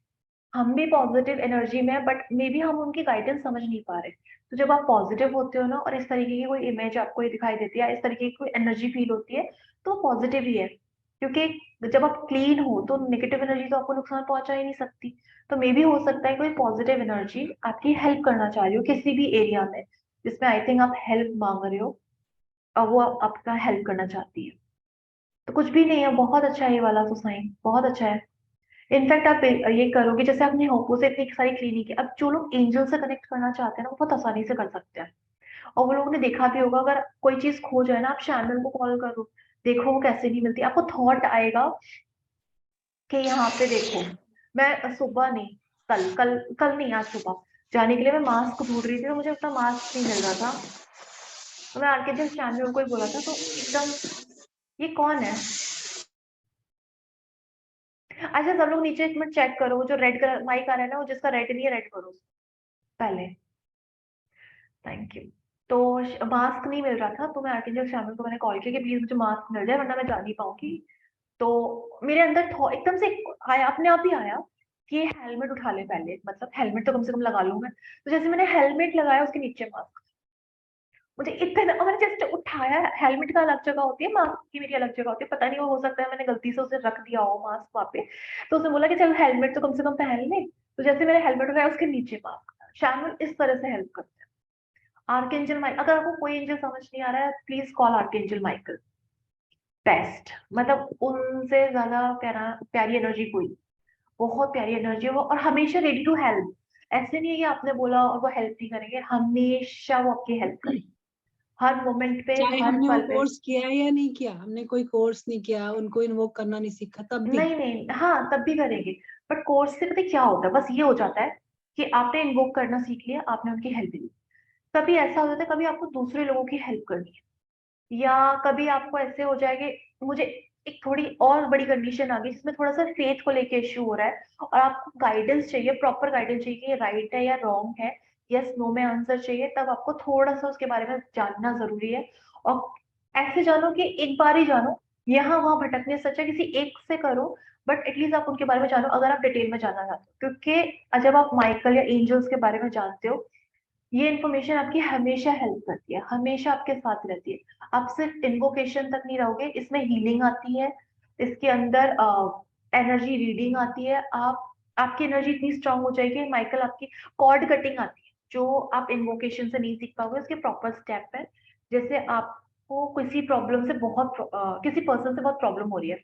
हम भी पॉजिटिव एनर्जी में है, बट मे बी हम उनकी गाइडेंस समझ नहीं पा रहे। तो जब आप पॉजिटिव होते हो ना, और इस तरीके की कोई इमेज आपको ये दिखाई देती है, इस तरीके की कोई एनर्जी फील होती है, तो वो पॉजिटिव ही है। क्योंकि जब आप क्लीन हो तो नेगेटिव एनर्जी तो आपको नुकसान पहुंचा ही नहीं सकती। तो मे बी हो सकता है कोई पॉजिटिव एनर्जी आपकी हेल्प करना चाह रही हो किसी भी एरिया में, जिसमें आई थिंक आप हेल्प मांग रहे हो, और वो आपका हेल्प करना चाहती है। तो कुछ भी नहीं है, बहुत अच्छा है ये वाला तो साइन, बहुत अच्छा है। इनफैक्ट आप ये करोगे, जैसे आपने होपो से इतनी सारी क्लिनिक है, अब जो लोग एंजल से कनेक्ट करना चाहते हैं ना, वो बहुत आसानी से कर सकते हैं। और वो लोगों ने देखा भी होगा, अगर कोई चीज खो जाए ना, आप शैमल को कॉल करो, देखो वो कैसे नहीं मिलती, आपको थॉट आएगा कि यहाँ पे देखो। मैं सुबह नहीं, कल कल कल नहीं, आज सुबह जाने के लिए मैं मास्क ढूंढ रही थी, तो मुझे अपना मास्क नहीं मिल रहा था। तो मैं आके जब शैमल को ही बोला था, तो एकदम, ये कौन है? अच्छा, सब लोग नीचे एक मिनट चेक करो, वो जो रेड कलर माइक आ रहा है ना, वो जिसका रेड नहीं है, रेड करो पहले। Thank you. तो मास्क नहीं मिल रहा था, तो मैं आर्टिजन शामिल को मैंने कॉल किया कि प्लीज मुझे मास्क मिल जाए, वरना मैं जा नहीं पाऊंगी। तो मेरे अंदर एकदम से आया, अपने आप ही आया कि हेलमेट उठा ले पहले, मतलब हेलमेट तो कम से कम लगा लूं मैं। तो जैसे मैंने हेलमेट लगाया, उसके नीचे मास्क, मुझे इतना, और मैंने जैसे उठाया, हेलमेट का अलग जगह होती है, मास्क की मेरी अलग जगह होती है, पता नहीं वो हो सकता है मैंने गलती से उसे रख दिया हो मास्क वहां पे। तो उसने बोला कि चल हेलमेट तो कम से कम पहन ले। तो जैसे मैंने हेलमेट उठाया, उसके नीचे मास्क। शामिल इस तरह से हेल्प करते हैं। आर्कएंजल माइकल, अगर आपको कोई एंजल समझ नहीं आ रहा है, please call archangel Michael. Best, मतलब उनसे ज्यादा प्यारी एनर्जी कोई, बहुत प्यारी एनर्जी है वो, और हमेशा रेडी टू हेल्प। ऐसे नहीं है कि आपने बोला और वो हेल्प नहीं करेंगे, हमेशा वो आपकी हेल्प करेंगे, हर मोमेंट पे, चाहे हर हमने वो पल पे। कोर्स किया है या नहीं किया, हमने कोई कोर्स नहीं किया, उनको इन्वोक करना नहीं सीखा, तब भी नहीं नहीं, हाँ तब भी करेंगे। बट कोर्स से पता है क्या होता है, बस ये हो जाता है कि आपने इन्वोक करना सीख लिया, आपने उनकी हेल्प ली। कभी ऐसा हो जाता है, कभी आपको दूसरे लोगों की हेल्प करनी है, या कभी आपको ऐसे हो जाएगा, मुझे एक थोड़ी और बड़ी कंडीशन आ गई जिसमें थोड़ा सा फेथ को लेके इश्यू हो रहा है, और आपको गाइडेंस चाहिए, प्रॉपर गाइडेंस चाहिए कि ये राइट है या रॉन्ग है, यस नो में आंसर चाहिए, तब आपको थोड़ा सा उसके बारे में जानना जरूरी है। और ऐसे जानो कि एक बार ही जानो, यहाँ वहां भटकने से अच्छा किसी एक से करो, बट एटलीस्ट आप उनके बारे में जानो, अगर आप डिटेल में जानना चाहते हो। क्योंकि जब आप माइकल या एंजल्स के बारे में जानते हो, ये इन्फॉर्मेशन आपकी हमेशा हेल्प करती है, हमेशा आपके साथ रहती है। आप सिर्फ इन्वोकेशन तक नहीं रहोगे, इसमें हीलिंग आती है, इसके अंदर एनर्जी रीडिंग आती है। आपकी एनर्जी इतनी स्ट्रांग हो जाएगी, माइकल आपकी कॉर्ड कटिंग आती है, जो आप इन्वोकेशन से नहीं सीख पाओगे, उसके प्रॉपर स्टेप है। जैसे आपको किसी प्रॉब्लम से किसी पर्सन से बहुत प्रॉब्लम हो रही है,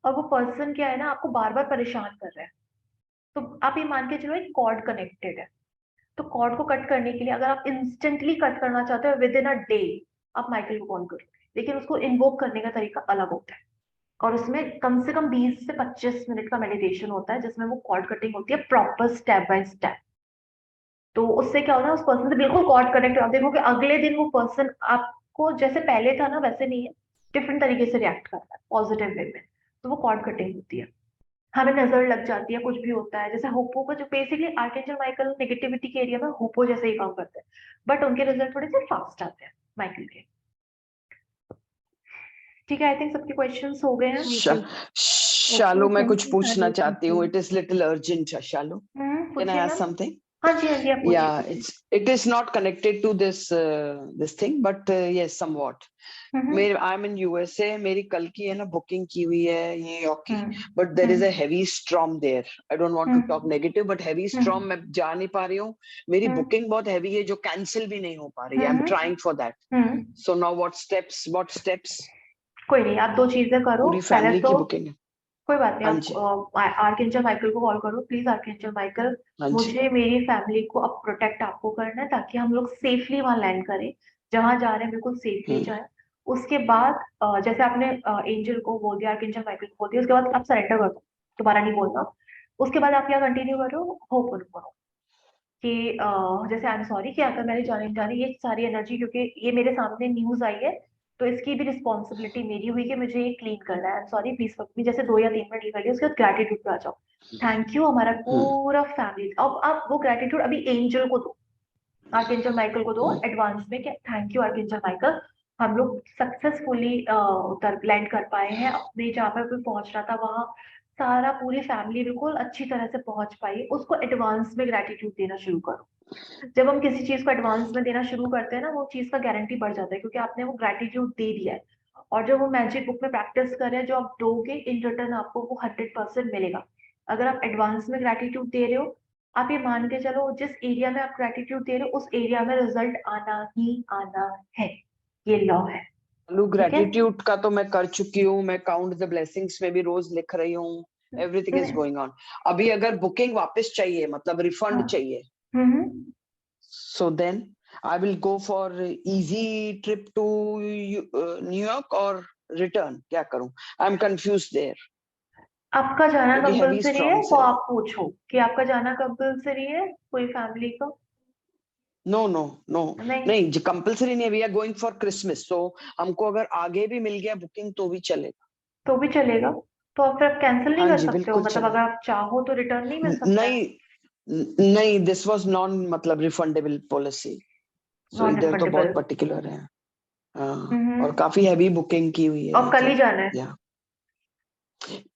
और वो पर्सन क्या है ना, आपको बार बार परेशान कर रहा है, तो आप ये मान के चलो एक कॉर्ड कनेक्टेड है। तो कॉर्ड को कट करने के लिए, अगर आप इंस्टेंटली कट करना चाहते हो विद इन अ डे, आप माइकल को कॉल करो, लेकिन उसको इन्वोक करने का तरीका अलग होता है। और उसमें कम से कम 20 से 25 मिनट का मेडिटेशन होता है, जिसमें वो कॉर्ड कटिंग होती है प्रॉपर स्टेप बाय स्टेप। तो उससे क्या होता है, उस पर्सन से बिल्कुल कॉर्ड कनेक्ट, आप देखो कि अगले दिन वो पर्सन आपको जैसे पहले था ना वैसे नहीं है, डिफरेंट तरीके से रिएक्ट करता है पॉजिटिव वे में। तो वो कॉर्ड कटिंग होती है। हमें नजर लग जाती है, कुछ भी होता है, जैसे होपो का जो बेसिकली आर्कएंजल माइकल नेगेटिविटी के एरिया में होपो जैसे ही काम करते हैं, बट उनके रिजल्ट थोड़े से फास्ट आते हैं माइकल के। ठीक है, आई थिंक सबके क्वेश्चंस हो गए हैं। शालू, मैं कुछ पूछना चाहती हूँ. It is little urgent. Shalu, can I पूछिए आस्क मैम। समथिंग? हाँ जी, हाँ जी, आप पूछिए। Yeah, it is not connected to this thing, but yes, somewhat. I'm in USA. मेरी कल की है ना बुकिंग की हुई है न्यूयॉर्क की, but there is a heavy storm there. I don't want to talk negative, but heavy storm, मैं जा नहीं पा रही हूँ. मेरी बुकिंग बहुत heavy है जो कैंसिल भी नहीं हो पा रही है. I'm trying for that. So now what steps? कोई नहीं, आप 2 चीजें करो। पूरी पहले फैमिली तो की बुकिंग है. कोई बात नहीं, आप आर्कएंजल माइकल को कॉल करो प्लीज। आर्कएंजल माइकल, मुझे मेरी फैमिली को अब प्रोटेक्ट आपको करना है, ताकि हम लोग सेफली वहां लैंड करें, जहां जा रहे हैं बिल्कुल सेफली जाए। उसके बाद जैसे आपने एंजल को बोल दिया, आर्कएंजल माइकल को बोल दिया, उसके बाद आप सरेंडर कर दो, दोबारा नहीं बोलना। उसके बाद आप क्या कंटिन्यू करो, होप करो कि जैसे आई एम सॉरी कि अगर मैंने जानी ये सारी एनर्जी, क्योंकि ये मेरे सामने न्यूज आई है, तो इसकी भी रिस्पॉन्सिबिलिटी मेरी हुई कि मुझे ये क्लीन करना है। आई एम सॉरी, प्लीज में जैसे 2 या 3 मिनट निकलिए, उसके बाद ग्रेटिट्यूड पे आ जाओ। थैंक यू, हमारा पूरा फैमिली। अब आप वो ग्रेटिट्यूड अभी एंजल को दो, आर्कएंजल माइकल को दो एडवांस में, कि थैंक यू आर्कएंजल माइकल, हम लोग सक्सेसफुली उतर लैंड कर पाए हैं अपने जहाँ पर कोई पहुंचना था वहां, सारा पूरी फैमिली बिल्कुल अच्छी तरह से पहुंच पाई। उसको एडवांस में ग्रेटिट्यूड देना शुरू करो। जब हम किसी चीज को एडवांस में देना शुरू करते हैं ना, वो चीज का गारंटी बढ़ जाता है, क्योंकि आपने वो ग्रेटिट्यूड दे दिया है। और जब वो मैजिक बुक में प्रैक्टिस कर रहे हैं, जो आप दोगे इन रिटर्न आपको वो 100% मिलेगा। अगर आप एडवांस में ग्रेटिट्यूड दे रहे हो, आप ये मान के चलो जिस एरिया में आप ग्रेटिट्यूड दे रहे हो उस एरिया में रिजल्ट आना ही आना है, ये लॉ है। ग्रेटिट्यूड का तो मैं कर चुकी हूँ. मैं काउंट द ब्लेसिंग्स में भी रोज लिख रही हूँ. Everything is going on. अभी अगर बुकिंग वापस चाहिए, मतलब रिफंड चाहिए, so then I will go for easy trip to New York or return. क्या करूं? I'm confused there. आपका जाना क्योंकि heavy कंपल्सरी है, storms वो है. आप पूछो कि आपका जाना कंपल्सरी है कोई फैमिली को। No, नहीं कंपल्सरी नहीं है. We are going for Christmas, so हमको अगर आगे भी मिल गया बुकिंग तो भी चलेगा. तो भी चलेगा, तो आप फिर कैंसिल नहीं हाँ कर जी, सकते हो, बिल्कुल मतलब चलेगा. अगर आप चाहो तो रिटर्न नहीं मिल सकता है। नहीं, this was non मतलब refundable policy. So नॉन इधर तो बहुत रिफंडेबल। पर्टिकुलर है. हाँ, और काफी हैवी बुकिंग की हुई है. और कल ही जाना है। या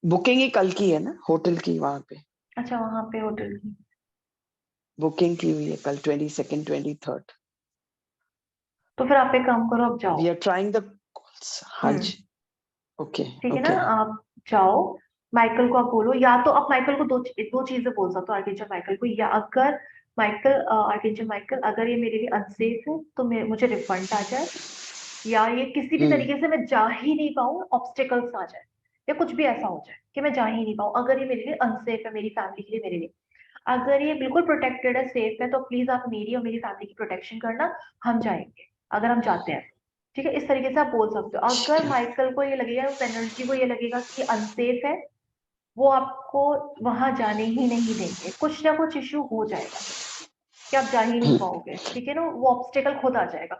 बुकिंग ही कल की है ना, होटल की वहां पे. अच्छा, वहां पे होटल की बुकिंग की हुई है कल 22nd 23rd. तो फिर आप एक काम करो, आप जाओ। We are trying the calls. हाँ जी. ओके. ठीक है ना, आप जाओ। माइकल को आप बोलो, या तो आप माइकल को दो चीजें बोल सकते हो आर्कएंजल माइकल को, या अगर माइकल आर्कएंजल माइकल अगर ये मेरे लिए अनसेफ है तो मुझे रिफंड आ जाए, या ये किसी भी तरीके से मैं जा ही नहीं पाऊँ, ऑब्स्टिकल्स आ जाए, या कुछ भी ऐसा हो जाए कि मैं जा ही नहीं पाऊँ। अगर ये मेरे लिए अनसेफ है, मेरी फैमिली के लिए, मेरे लिए, अगर ये बिल्कुल प्रोटेक्टेड है, सेफ है, तो प्लीज आप मेरी और मेरी फैमिली की प्रोटेक्शन करना, हम जाएंगे अगर हम जाते हैं। ठीक है, इस तरीके से आप बोल सकते हो। अगर माइकल को ये लगेगा, उस एनर्जी को ये लगेगा कि अनसेफ है, वो आपको वहां जाने ही नहीं देंगे। कुछ ना कुछ इश्यू हो जाएगा कि आप जा ही नहीं पाओगे, ठीक है ना, वो ऑब्स्टेकल खुद आ जाएगा।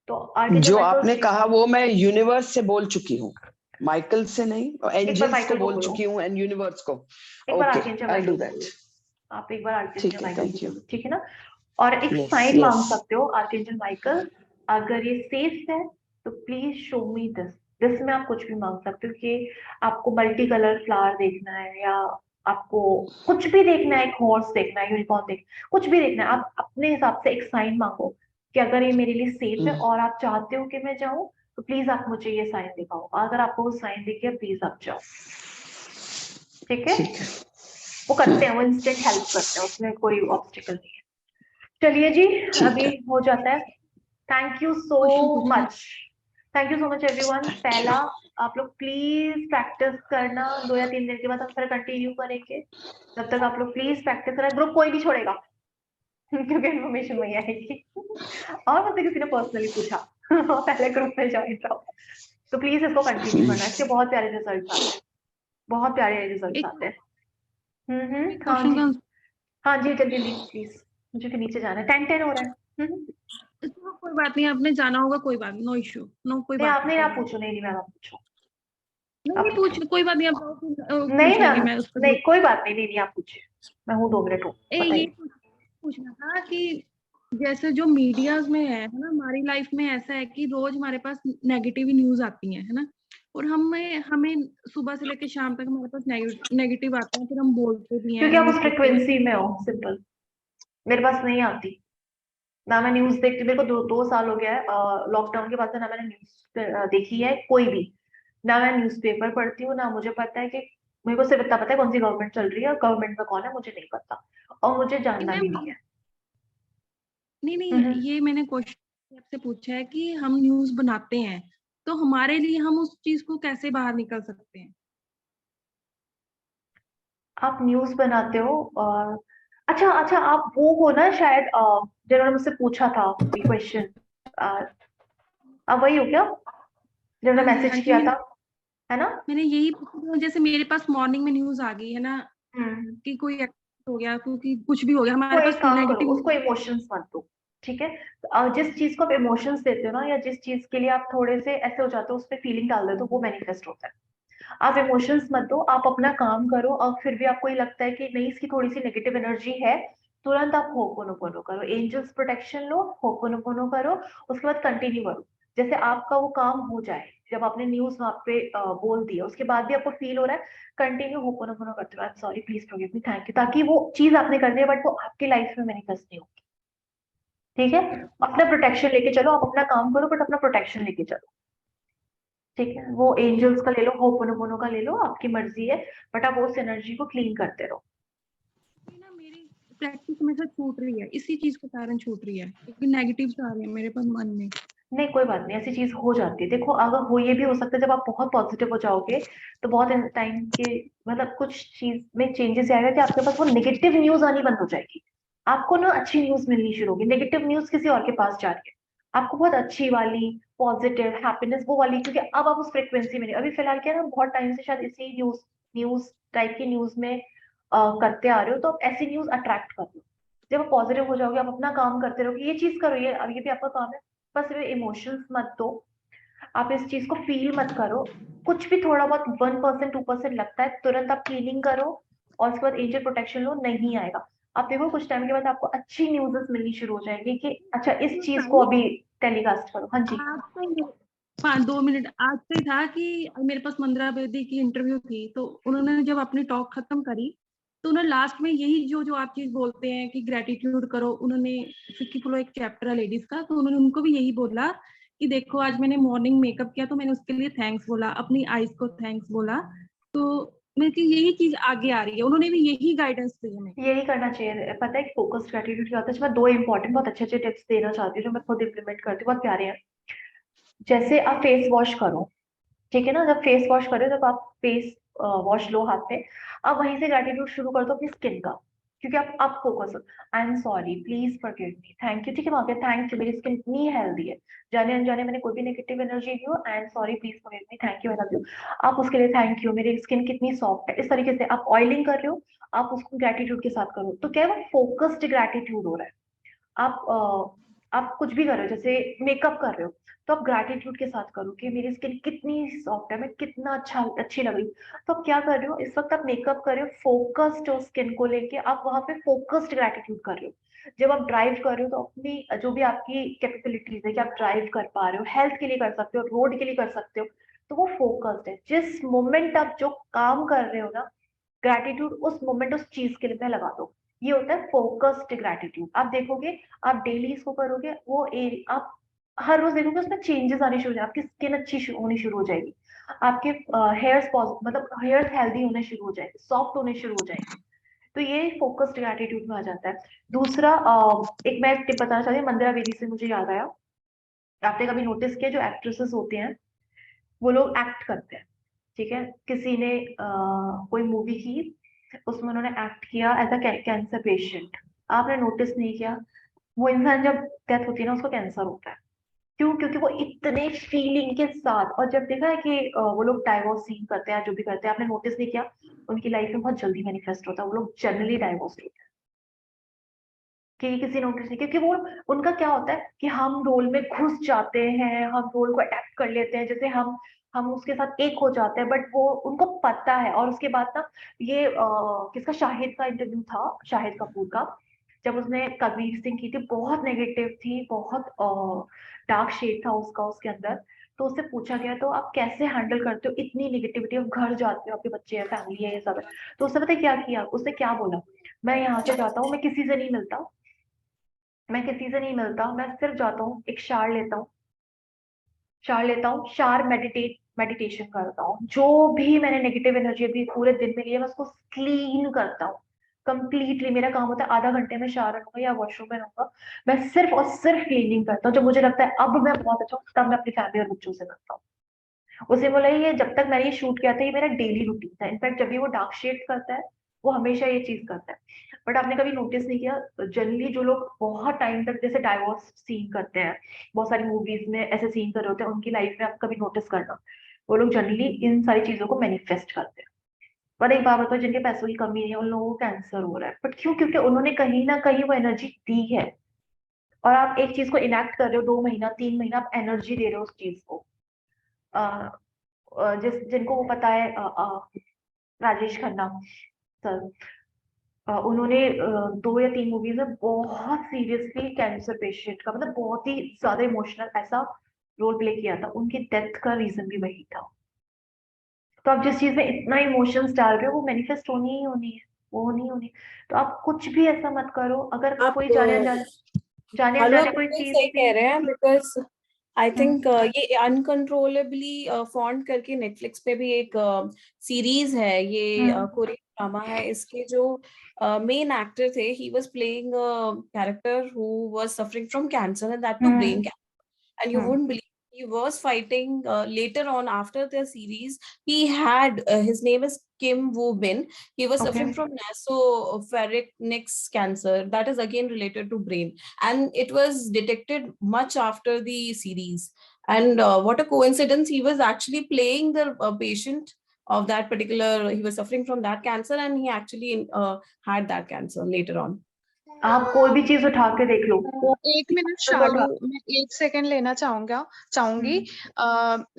तो जो आपने कहा वो मैं यूनिवर्स से बोल चुकी हूँ, माइकल से नहीं, एंजल्स को बोल चुकी हूँ एंड यूनिवर्स को. Okay, I do that. आप एक बार आर्कएंजल माइकल, थैंक यू. ठीक है ना, और एक साइन मांग सकते हो आर्कएंजल माइकल, अगर ये सेफ है तो प्लीज शो मी दिस में आप कुछ भी मांग सकते हो, कि आपको मल्टी कलर फ्लावर देखना है, या आपको कुछ भी देखना है, एक हॉर्स देखना है, यूनिकॉर्न कुछ भी देखना है, आप अपने हिसाब से एक साइन मांगो कि अगर ये मेरे लिए सेफ है और आप चाहते हो कि मैं जाऊं, तो प्लीज आप मुझे ये साइन दिखाओ। अगर आपको वो साइन दिखे, प्लीज आप जाओ। ठीक है, वो करते हैं, वो इंस्टेंट हेल्प करते हैं, उसमें कोई ऑब्स्टिकल नहीं है। चलिए जी, अभी हो जाता है। Thank you so much everyone. पहला, आप लोग प्लीज प्रैक्टिस करना, 2 या 3 दिन के बाद हम फिर कंटिन्यू करेंगे। जब तक आप लोग प्लीज प्रैक्टिस करना, ग्रुप कोई नहीं छोड़ेगा क्योंकि इन्फॉर्मेशन वही आएगी। और मुझसे किसी ने पर्सनली पूछा पहले ग्रुप में ज्वाइन रहो, तो प्लीज इसको कंटिन्यू करना, इसके बहुत प्यारे रिजल्ट आते हैं, बहुत प्यारे रिजल्ट आते हैं। हाँ जी, हाँ जी, जल्दी जल्दी प्लीज, मुझे फिर नीचे जाना है, 10:10 हो रहा है। कोई बात नहीं, आपने जाना होगा, कोई बात नहीं, नो इशू, नो कोई नहीं बात आपने आप नहीं, पूछो, नहीं नहीं मैम आप पूछो, नहीं पूछ, कोई बात नहीं, आप नहीं पूछ लेंगे, मैम मैं उस पर नहीं कोई बात नहीं, नहीं नहीं आप पूछिए, मैं हूँ 2 मिनट हूँ, ये बताइए। पूछना था कि जैसे जो मीडियाज में है ना, हमारी लाइफ में ऐसा है कि रोज हमारे पास नेगेटिव न्यूज आती है ना, और हमें हमें सुबह से लेकर शाम तक हमारे पास नेगेटिव आते हैं, फिर हम बोलते भी हैं, क्योंकि आप न्यूज उस देखते भी फ्रिक्वेंसी में हो, सिंपल। मेरे पास नहीं आती ना, मैं न्यूज देखती, मेरे को 2 साल हो गया है लॉकडाउन के बाद से, ना मैंने न्यूज देखी है कोई भी, ना मैं न्यूज़पेपर पढ़ती हूँ, ना मुझे पता है कि, मेरे को सिर्फ इतना पता है कौन सी गवर्नमेंट चल रही है और गवर्नमेंट में कौन है, मुझे नहीं पता और मुझे जानना भी नहीं है। नहीं, ये मैंने क्वेश्चन आपसे पूछा है कि हम न्यूज बनाते हैं, तो हमारे लिए हम उस चीज को कैसे बाहर निकल सकते हैं? आप न्यूज बनाते हो और अच्छा अच्छा, आप वो हो ना शायद, जिन्होंने मुझसे पूछा था ये क्वेश्चन, आप वही हो क्या जिन्होंने हाँ मैसेज जी, किया था, है ना? मैंने यही पूछा, जैसे मेरे पास मॉर्निंग में न्यूज आ गई है ना हम्म। कि कोई एक्सीडेंट हो गया, क्योंकि कुछ भी हो गया, तो हमारे एक पास काम करो, नेगेटिव। उसको इमोशंस मत दो, ठीक है? जिस चीज को आप इमोशंस देते हो ना, या जिस चीज के लिए आप थोड़े से ऐसे हो जाते हो, उस पर फीलिंग डाल देते हो, वो मैनिफेस्ट होता है। आप इमोशंस मत दो, आप अपना काम करो, और फिर भी आपको ये लगता है कि नहीं इसकी थोड़ी सी नेगेटिव एनर्जी है, तुरंत आप होपोनोपोनो करो, एंजल्स प्रोटेक्शन लो, होपोनोपोनो करो, उसके बाद कंटिन्यू करो। जैसे आपका वो काम हो जाए, जब आपने न्यूज वहां पे बोल दिया, उसके बाद भी आपको फील हो रहा है, कंटिन्यू होपोनोपोनो करते रहो, आई am sorry, please forgive me, thank you, ताकि वो चीज आपने कर दी है बट वो आपकी लाइफ में मैनिफेस्ट नहीं होगी। ठीक है? अपना प्रोटेक्शन लेके चलो, आप अपना काम करो बट अपना प्रोटेक्शन लेके चलो। ठीक है? वो एंजल्स का ले लो, होपोनोपोनो का ले लो, आपकी मर्जी है, बट आप उस एनर्जी को क्लीन करते रहो। ना मेरी प्रैक्टिस में से छूट रही है, इसी चीज के कारण छूट रही है, क्योंकि नेगेटिव्स आ रहे हैं मेरे पास मन में। नहीं कोई बात नहीं, ऐसी चीज हो जाती है। देखो अगर हो, ये भी हो सकता है जब आप बहुत पॉजिटिव हो जाओगे तो बहुत टाइम के, मतलब कुछ चीज में चेंजेस आएगा कि आपके पास वो नेगेटिव न्यूज आनी बंद हो जाएगी, आपको ना अच्छी न्यूज मिलनी शुरू होगी, नेगेटिव न्यूज किसी और के पास जा रही है, आपको बहुत अच्छी वाली, पॉजिटिव, हैप्पीनेस वो वाली, क्योंकि अब आप उस फ्रिक्वेंसी में नहीं। अभी फिलहाल क्या है ना, बहुत टाइम से शायद इसी न्यूज न्यूज टाइप की न्यूज में करते आ रहे हो, तो आप ऐसी न्यूज अट्रैक्ट कर लो। जब आप पॉजिटिव हो जाओगे, आप अपना काम करते रहोगे, ये चीज करो, ये अब ये भी आपका काम है, बस इमोशंस मत दो, आप इस चीज को फील मत करो। कुछ भी थोड़ा बहुत 1% 2% लगता है, तुरंत आप क्लीनिंग करो और उसके बाद एंजल प्रोटेक्शन लो, नहीं आएगा। आप देखो कुछ टाइम के बाद आपको अच्छी न्यूज़ेस मिलनी शुरू हो जाएगी कि अच्छा इस चीज को अभी टेलीकास्ट करो। हाँ जी। आज तो 2 मिनट आज तो था कि मेरे पास मंदरा बेदी की इंटरव्यू थी, तो उन्होंने जब अपनी टॉक खत्म करी, तो उन्होंने लास्ट में यही जो आप चीज बोलते हैं कि ग्रेटिट्यूड करो, उन्होंने सिक्की फ्लो एक चैप्टर है लेडीज का, तो उन्होंने उनको भी यही बोला कि देखो आज मैंने मॉर्निंग मेकअप किया तो मैंने उसके लिए थैंक्स बोला, अपनी आईज को थैंक्स बोला, तो मैं कि यही चीज आगे आ रही है, उन्होंने भी यही गाइडेंस दी हमें। यही करना चाहिए। पता है कि फोकस्ड ग्रेटिट्यूड क्या होता है? मैं 2 इंपॉर्टेंट बहुत अच्छे अच्छे टिप्स देना चाहती हूँ जो मैं खुद इंप्लीमेंट करती हूँ, बहुत प्यारे हैं। जैसे आप फेस वॉश करो, ठीक है ना, जब फेस वॉश करो, जब आप फेस वॉश लो हाथ पे, आप वहीं से ग्रेटिट्यूड शुरू कर दो अपनी स्किन का, क्योंकि आप फोकस हो, आई am sorry, please forgive me, thank you, ठीक है, वहां थैंक यू, मेरी स्किन इतनी हेल्दी है, जाने अनजाने मैंने कोई भी नेगेटिव एनर्जी दी हो, आई am sorry, please forgive me, thank you, I love you, आप उसके लिए थैंक यू, मेरी स्किन कितनी सॉफ्ट है, इस तरीके से आप ऑयलिंग कर रहे हो, आप उसको ग्रेटिट्यूड के साथ करो, तो क्या है, वो फोकस्ड ग्रेटिट्यूड हो रहा है। आप कुछ भी कर रहे हो, जैसे मेकअप कर रहे हो, तो आप ग्रैटिट्यूड के साथ करो कि मेरी स्किन कितनी सॉफ्ट है, मैं कितना अच्छी लग रही हूँ। तो आप क्या कर रहे हो, इस वक्त आप मेकअप कर रहे हो, फोकस्ड हो स्किन को लेके, आप वहां पे फोकस्ड ग्रैटिट्यूड कर रहे हो। जब आप ड्राइव कर रहे हो तो अपनी जो भी आपकी कैपेबिलिटीज है कि आप ड्राइव कर पा रहे हो, हेल्थ के लिए कर सकते हो, रोड के लिए कर सकते हो, तो वो फोकस्ड है। जिस मोमेंट आप जो काम कर रहे हो ना, ग्रैटिट्यूड उस मोमेंट उस चीज के लिए लगा दो, ये होता है फोकस्ड ग्रैटिट्यूड। आप देखोगे, आप डेली इसको करोगे, आप हर रोज देखोगे उसमें चेंजेस आने शुरू हो जाए, आपकी स्किन अच्छी होनी शुरू हो जाएगी, आपके हेयर्स मतलब हेयर्स हेल्दी होने शुरू हो जाएंगे, सॉफ्ट होने शुरू हो जाएंगे। तो ये फोकस्ड ग्रैटिट्यूड में आ जाता है। दूसरा एक मैं टिप बताना चाहती हूँ, मंदिरा बेदी से मुझे याद आया, आपने कभी नोटिस किया जो एक्ट्रेसेस होते हैं वो लोग एक्ट करते हैं, ठीक है, किसी ने कोई मूवी की, उसमें उन्होंने एक्ट किया एज अ कैंसर पेशेंट, आपने नोटिस नहीं किया, वो इंसान जब डेथ होती है ना उसको कैंसर होता है, क्यों? क्योंकि वो इतने फीलिंग के साथ, और जब देखा है कि वो लोग डाइवोर्स सीन करते हैं, जो भी करते हैं, आपने नोटिस नहीं किया उनकी लाइफ में बहुत जल्दी मैनिफेस्ट होता है, वो लोग जनरली डाइवोर्स लेते हैं कि किसी नोटिस नहीं, क्योंकि वो उनका क्या होता है कि हम रोल में घुस जाते हैं, हम रोल को अडेप्ट कर लेते हैं, जैसे हम उसके साथ एक हो जाते हैं, बट वो उनको पता है। और उसके बाद ना ये किसका, शाहिद का इंटरव्यू था, शाहिद कपूर का, जब उसने कबीर सिंह की थी, बहुत नेगेटिव थी, बहुत डार्क शेड था उसका उसके अंदर। तो उससे पूछा गया तो आप कैसे हैंडल करते हो इतनी नेगेटिविटी, आप घर जाते हो, आपके बच्चे हैं, फैमिली है, ये सब है। तो उसने पता है क्या किया, उसने क्या बोला, मैं यहाँ से जाता हूँ, मैं किसी से नहीं मिलता, मैं किसी से नहीं मिलता, मैं सिर्फ जाता हूँ, एक शार लेता हूँ, शार मेडिटेशन करता हूँ, जो भी मैंने नेगेटिव एनर्जी अभी पूरे दिन में लिया, मैं उसको क्लीन करता हूँ कंप्लीटली। मेरा काम होता है आधा घंटे में शावर रहूंगा या वॉशरूम में रहूंगा, मैं सिर्फ और सिर्फ क्लीनिंग करता हूँ। जब मुझे लगता है अब मैं बहुत अच्छा हूँ, तब मैं अपनी फैमिली और बच्चों से करता हूँ। उसे बोला ये जब तक मैंने ये शूट किया था, ये मेरा डेली रूटीन था। इनफैक्ट जब भी वो डार्क शेड करता है, वो हमेशा ये चीज करता है। बट आपने कभी नोटिस नहीं किया, जनरली जो लोग बहुत टाइम तक जैसे डाइवोर्स सीन करते हैं, बहुत सारी मूवीज में ऐसे सीन कर रहे होते हैं, उनकी लाइफ में आप कभी नोटिस करना, वो लोग जनरली इन सारी चीजों को मैनिफेस्ट करते हैं। पर एक बात बताओ, जिनके पैसों की कमी नहीं है, उन लोगों को कैंसर हो रहा है, बट क्यों? क्योंकि उन्होंने कहीं ना कहीं वो एनर्जी दी है। और आप एक चीज को इनैक्ट कर रहे हो 2 महीना 3 महीना, आप एनर्जी दे रहे हो उस चीज को। जिनको वो पता है, राजेश खन्ना सर, उन्होंने 2 या 3 मूवीज में बहुत सीरियसली कैंसर पेशेंट का, मतलब बहुत ही ज्यादा इमोशनल ऐसा रोल प्ले किया था। उनकी डेथ का रीजन भी वही था। तो आप जिस चीज में इतना इमोशंस डाल रहे हो, वो मैनिफेस्ट होनी ही होनी है, वो होनी ही होनी है। तो आप कुछ भी ऐसा मत करो, अगर आप कोई जाने आलू, आप अनजाने कोई बिल्कुल चीज सही भी। कह रहे हैं, बिकॉज आई थिंक हम्म ये अनकंट्रोलेबली फॉन्ट करके नेटफ्लिक्स पे भी एक सीरीज है, ये हम्म कोरियन ड्रामा है। इसके जो मेन एक्टर थे, he was playing character who was suffering from cancer and that too brain, hmm and you wouldn't believe he was fighting later on after the series. He had his name is Kim Woo Bin. He was okay. suffering from nasopharynx cancer that is again related to brain, and it was detected much after the series. And what a coincidence, he was actually playing the patient of that particular, he was suffering from that cancer, and he actually had that cancer later on. आप कोई भी चीज उठा के देख लो, एक minute चीज शालू, उठा। मैं 1 सेकंड लेना चाहूंगी।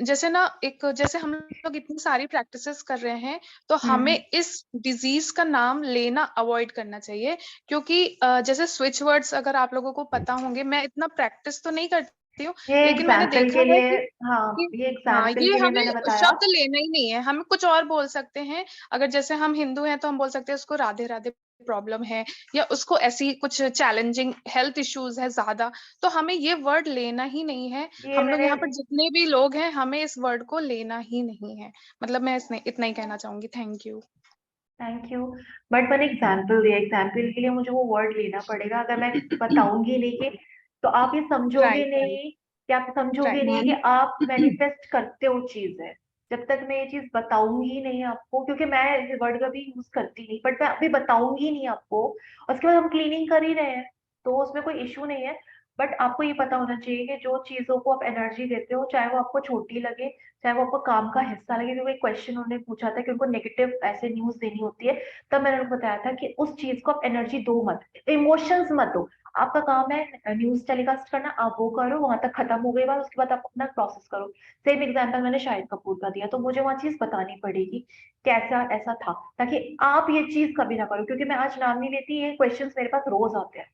जैसे ना, जैसे हम लोग इतनी सारी प्रैक्टिसेस कर रहे हैं, तो हमें इस डिजीज का नाम लेना अवॉइड करना चाहिए। क्योंकि जैसे स्विच वर्ड्स अगर आप लोगों को पता होंगे, मैं इतना प्रैक्टिस तो नहीं करती हूँ, ये लेकिन मैंने एग्जाम्पल देखा के है लिए, कि हाँ, ये हाँ, एग्जाम्पल ये के लिए मैंने हमें बताया। शब्द लेना ही नहीं है, हम कुछ और बोल सकते हैं। अगर जैसे हम हिंदू हैं तो हम बोल सकते हैं उसको राधे राधे प्रॉब्लम है, या उसको ऐसी कुछ चैलेंजिंग हेल्थ इश्यूज है ज्यादा, तो हमें ये वर्ड लेना ही नहीं है। ये हम लोग मैंने यहाँ पर जितने भी लोग हैं, हमें इस वर्ड को लेना ही नहीं है। मतलब मैं इसने इतना ही कहना चाहूंगी। Thank you. बट मैंने एग्जाम्पल दिया, एग्जाम्पल के लिए मुझे वो वर्ड लेना पड़ेगा। अगर मैं बताऊंगी नहीं कि, तो आप ये समझोगे राइट, नहीं कि, आप समझोगे राइट। नहीं कि आप मैनिफेस्ट करते हो चीज है, जब तक मैं ये चीज बताऊंगी नहीं आपको। क्योंकि मैं ये वर्ड कभी यूज करती नहीं, बट मैं अभी बताऊंगी नहीं आपको, उसके बाद हम क्लीनिंग कर ही रहे हैं, तो उसमें कोई इश्यू नहीं है। बट आपको ये पता होना चाहिए कि जो चीजों को आप एनर्जी देते हो, चाहे वो आपको छोटी लगे, चाहे वो आपको काम का हिस्सा लगे। क्योंकि क्वेश्चन उन्होंने पूछा था कि उनको नेगेटिव ऐसे न्यूज देनी होती है, तब मैंने उनको बताया था कि उस चीज को आप एनर्जी दो मत, इमोशंस मत दो। आपका काम है न्यूज टेलीकास्ट करना, आप वो करो, वहां तक खत्म हो गई बात, उसके बाद आप अपना प्रोसेस करो। सेम एग्जाम्पल मैंने शाहिद कपूर का दिया, तो मुझे वहां चीज बतानी पड़ेगी कैसा ऐसा था, ताकि आप ये चीज कभी ना करो। क्योंकि मैं आज नाम नहीं लेती, ये क्वेश्चंस मेरे पास रोज आते हैं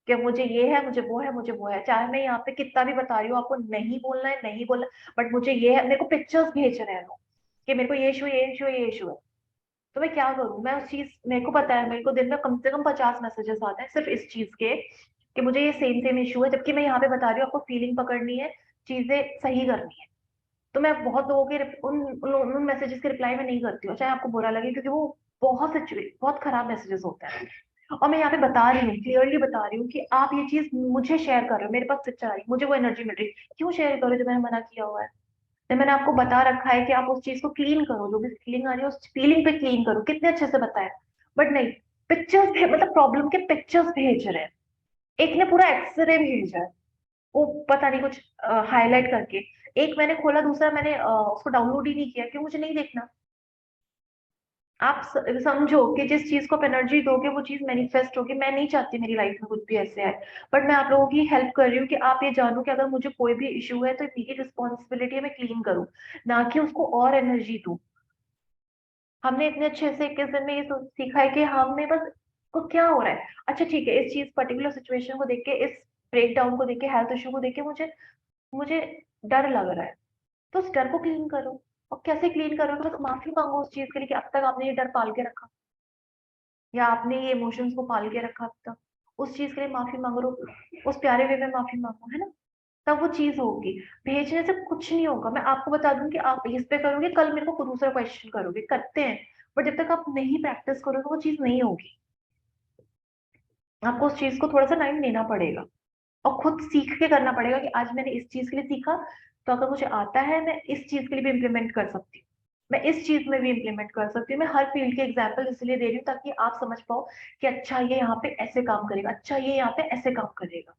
कि मुझे ये है, मुझे वो है, मुझे वो है। चाहे मैं यहाँ पे कितना भी बता रही हूँ आपको, नहीं बोलना है नहीं बोलना, बट मुझे ये है, मेरे को पिक्चर्स भेज रहे हैं लोग कि मेरे को ये इशू, ये इशू, ये इशू है। तो मैं क्या करूँ? मैं उस चीज, मेरे को पता है, मेरे को दिन में कम से कम 50 मैसेजेस आते हैं सिर्फ इस चीज के कि मुझे ये सेम सेम इशू है, जबकि मैं यहाँ पे बता रही हूँ आपको फीलिंग पकड़नी है, चीजें सही करनी है। तो मैं बहुत लोगों के उन मैसेजेस के रिप्लाई में नहीं करती हूँ, चाहे आपको बुरा लगे, क्योंकि वो बहुत खराब मैसेजेस होते हैं। और मैं यहाँ पे बता रही हूँ, क्लियरली बता रही हूँ कि आप ये चीज मुझे शेयर कर रहे हो, मेरे पास पिक्चर आ रही है, मुझे वो एनर्जी मिल रही है, क्यों शेयर करो जब मैंने मना किया हुआ है? तो मैंने आपको बता रखा है कि आप उस चीज को क्लीन करो, जो भी फीलिंग आ रही है उस फीलिंग पे क्लीन करो, कितने अच्छे से बताया। बट नहीं, पिक्चर्स, मतलब प्रॉब्लम के पिक्चर्स भेज रहे हैं। एक ने पूरा एक्सरे भेजा है, वो पता नहीं कुछ हाईलाइट करके, एक मैंने खोला, दूसरा मैंने उसको डाउनलोड ही नहीं किया, क्यों, मुझे नहीं देखना। आप समझो कि जिस चीज को आप एनर्जी दोगे वो चीज मैनिफेस्ट होगी। मैं नहीं चाहती मेरी लाइफ में कुछ भी ऐसे आए, बट मैं आप लोगों की हेल्प कर रही हूँ कि आप ये जानो कि अगर मुझे कोई भी इशू है तो मेरी रिस्पॉन्सिबिलिटी है मैं क्लीन करूँ, ना कि उसको और एनर्जी दूं। हमने इतने अच्छे से 21 दिन में ये सीखा है कि हमें बस को क्या हो रहा है, अच्छा ठीक है, इस चीज पर्टिकुलर सिचुएशन को देख के, इस ब्रेक डाउन को देख के, हेल्थ इशू को देख के मुझे मुझे डर लग रहा है, तो उस डर को क्लीन करो। और कैसे क्लीन करोगे, बस माफी मांगो उस चीज के लिए कि अब तक आपने ये डर पाल के रखा, या आपने ये इमोशंस को पाल के रखा अब तक, उस चीज के लिए माफी मांगो, उस प्यारे वे में माफी मांगो, है ना, तब वो चीज होगी। भेजने से कुछ नहीं होगा। मैं आपको बता दूं कि आप इस पे करोगे, कल मेरे को दूसरा क्वेश्चन करोगे, करते हैं, बट जब तक आप नहीं प्रैक्टिस करोगे वो चीज नहीं होगी। आपको उस चीज को थोड़ा सा टाइम लेना पड़ेगा और खुद सीख के करना पड़ेगा कि आज मैंने इस चीज के लिए सीखा, तो अगर मुझे आता है मैं इस चीज के लिए भी इम्प्लीमेंट कर सकती हूँ, मैं इस चीज में भी इम्प्लीमेंट कर सकती हूँ। मैं हर फील्ड के एग्जाम्पल इसलिए दे रही हूँ ताकि आप समझ पाओ कि अच्छा ये यहाँ पे ऐसे काम करेगा, अच्छा ये यहाँ पे ऐसे काम करेगा,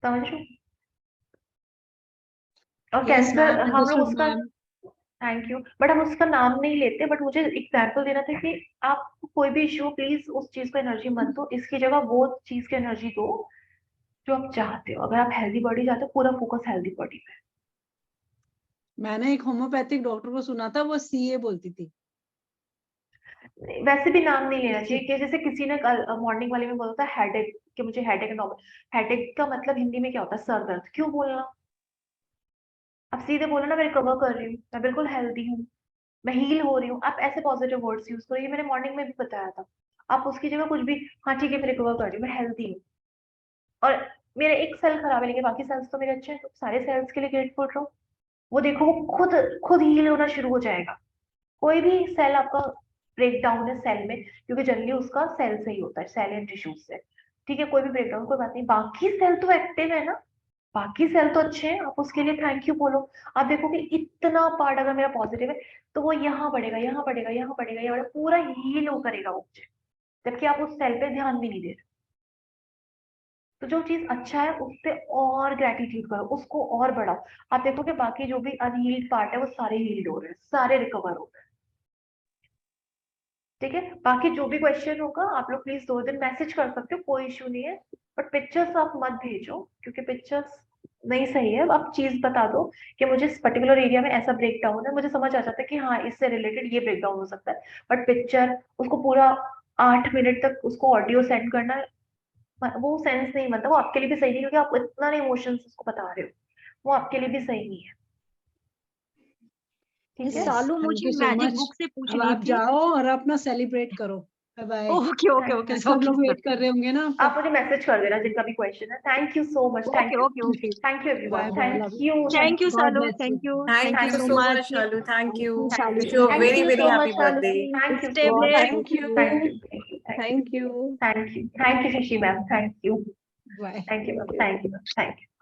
समझ रहे हो? और Yes, कैंसर ma'am. हम लोग Understood, उसका, ma'am. थैंक यू, बट हम उसका नाम नहीं लेते, बट मुझे एग्जाम्पल देना था कि आप कोई भी इशू, प्लीज उस चीज को एनर्जी मत दो, इसकी जगह वो चीज की एनर्जी दो जो आप चाहते हो। अगर आप हेल्दी बॉडी चाहते हो, पूरा फोकस हेल्दी बॉडी पे। मैंने एक होम्योपैथिक डॉक्टर को सुना था, वो सीए बोलती थी। वैसे भी नाम नहीं लेना चाहिए कि जैसे किसी ने कल मॉर्निंग वाले में बोला था हेडेक, कि मुझे हेडेक है। हेडेक का मतलब हिंदी में क्या होता है, सर दर्द। क्यों बोलना, अब सीधे बोलो ना, मैं रिकवर कर रही हूँ, मैं बिल्कुल हेल्दी हूँ, मैं हील हो रही हूँ। आप ऐसे पॉजिटिव वर्ड्स यूज करो, ये मैंने मॉर्निंग में भी बताया था। आप उसकी जगह कुछ भी, हाँ ठीक है मैं रिकवर कर रही हूँ, मैं हेल्दी हूँ, और मेरा एक सेल खराब है लेकिन बाकी सेल्स तो मेरे अच्छे हैं, तो सारे सेल्स के लिए ग्रेटफुल रहो। वो देखो वो खुद खुद हील होना शुरू हो जाएगा। कोई भी सेल आपका ब्रेक डाउन है सेल में, क्योंकि जनरली उसका सेल से ही होता है, सेल एंड टिश्यूज से, ठीक है, कोई भी ब्रेक डाउन, कोई बात नहीं, बाकी सेल तो एक्टिव है ना, बाकी सेल तो अच्छे हैं, आप उसके लिए थैंक यू बोलो। आप देखो कि इतना पार्ट अगर मेरा पॉजिटिव है तो वो यहाँ बढ़ेगा, यहाँ बढ़ेगा, यहाँ बढ़ेगा, यहाँ बढ़ेगा, पूरा हील हो करेगा वो मुझे, जबकि आप उस सेल पे ध्यान भी नहीं दे रहे। तो जो चीज अच्छा है उस पे और ग्रेटिट्यूड करो, उसको और बढ़ाओ। आप देखो कि बाकी जो भी अनहील्ड पार्ट है वो सारे हील्ड हो रहे हैं, सारे रिकवर हो रहे हैं, ठीक है। बाकी जो भी क्वेश्चन होगा आप लोग प्लीज 2 दिन मैसेज कर सकते हो, कोई इशू नहीं है, बट पिक्चर्स आप मत भेजो क्योंकि पिक्चर्स नहीं सही है। आप चीज बता दो कि मुझे इस पर्टिकुलर एरिया में ऐसा ब्रेक डाउन है, मुझे समझ आ जाता है कि हाँ इससे रिलेटेड ये ब्रेक डाउन हो सकता है, बट पिक्चर उसको पूरा 8 मिनट तक उसको ऑडियो सेंड करना, वो सेंस नहीं बनता, वो आपके लिए भी सही नहीं, क्योंकि आप इतना इमोशंस उसको बता रहे हो, वो आपके लिए भी सही नहीं है, ठीक है। सालू थैंक मुझे you so magic much. Book से अब पूछनी आप थी। जाओ और अपना सेलिब्रेट करो। Bye bye. Okay okay okay सब लोग ओके वेट कर रहे होंगे ना आपका। आप मुझे मैसेज कर देना जिनका भी क्वेश्चन है। Thank you so much, okay okay okay thank you everyone, bye bye. Thank you, thank you God Shalu, bless you. Thank you Thank you so so much. much, Shalu. Thank you. Shalu. Wish you a thank very, you very so happy much Shalu birthday. जी, thank you stay so much, blessed. Thank you. Thank you, thank you Shashi ma'am, thank you, bye. Thank you ma'am, thank you.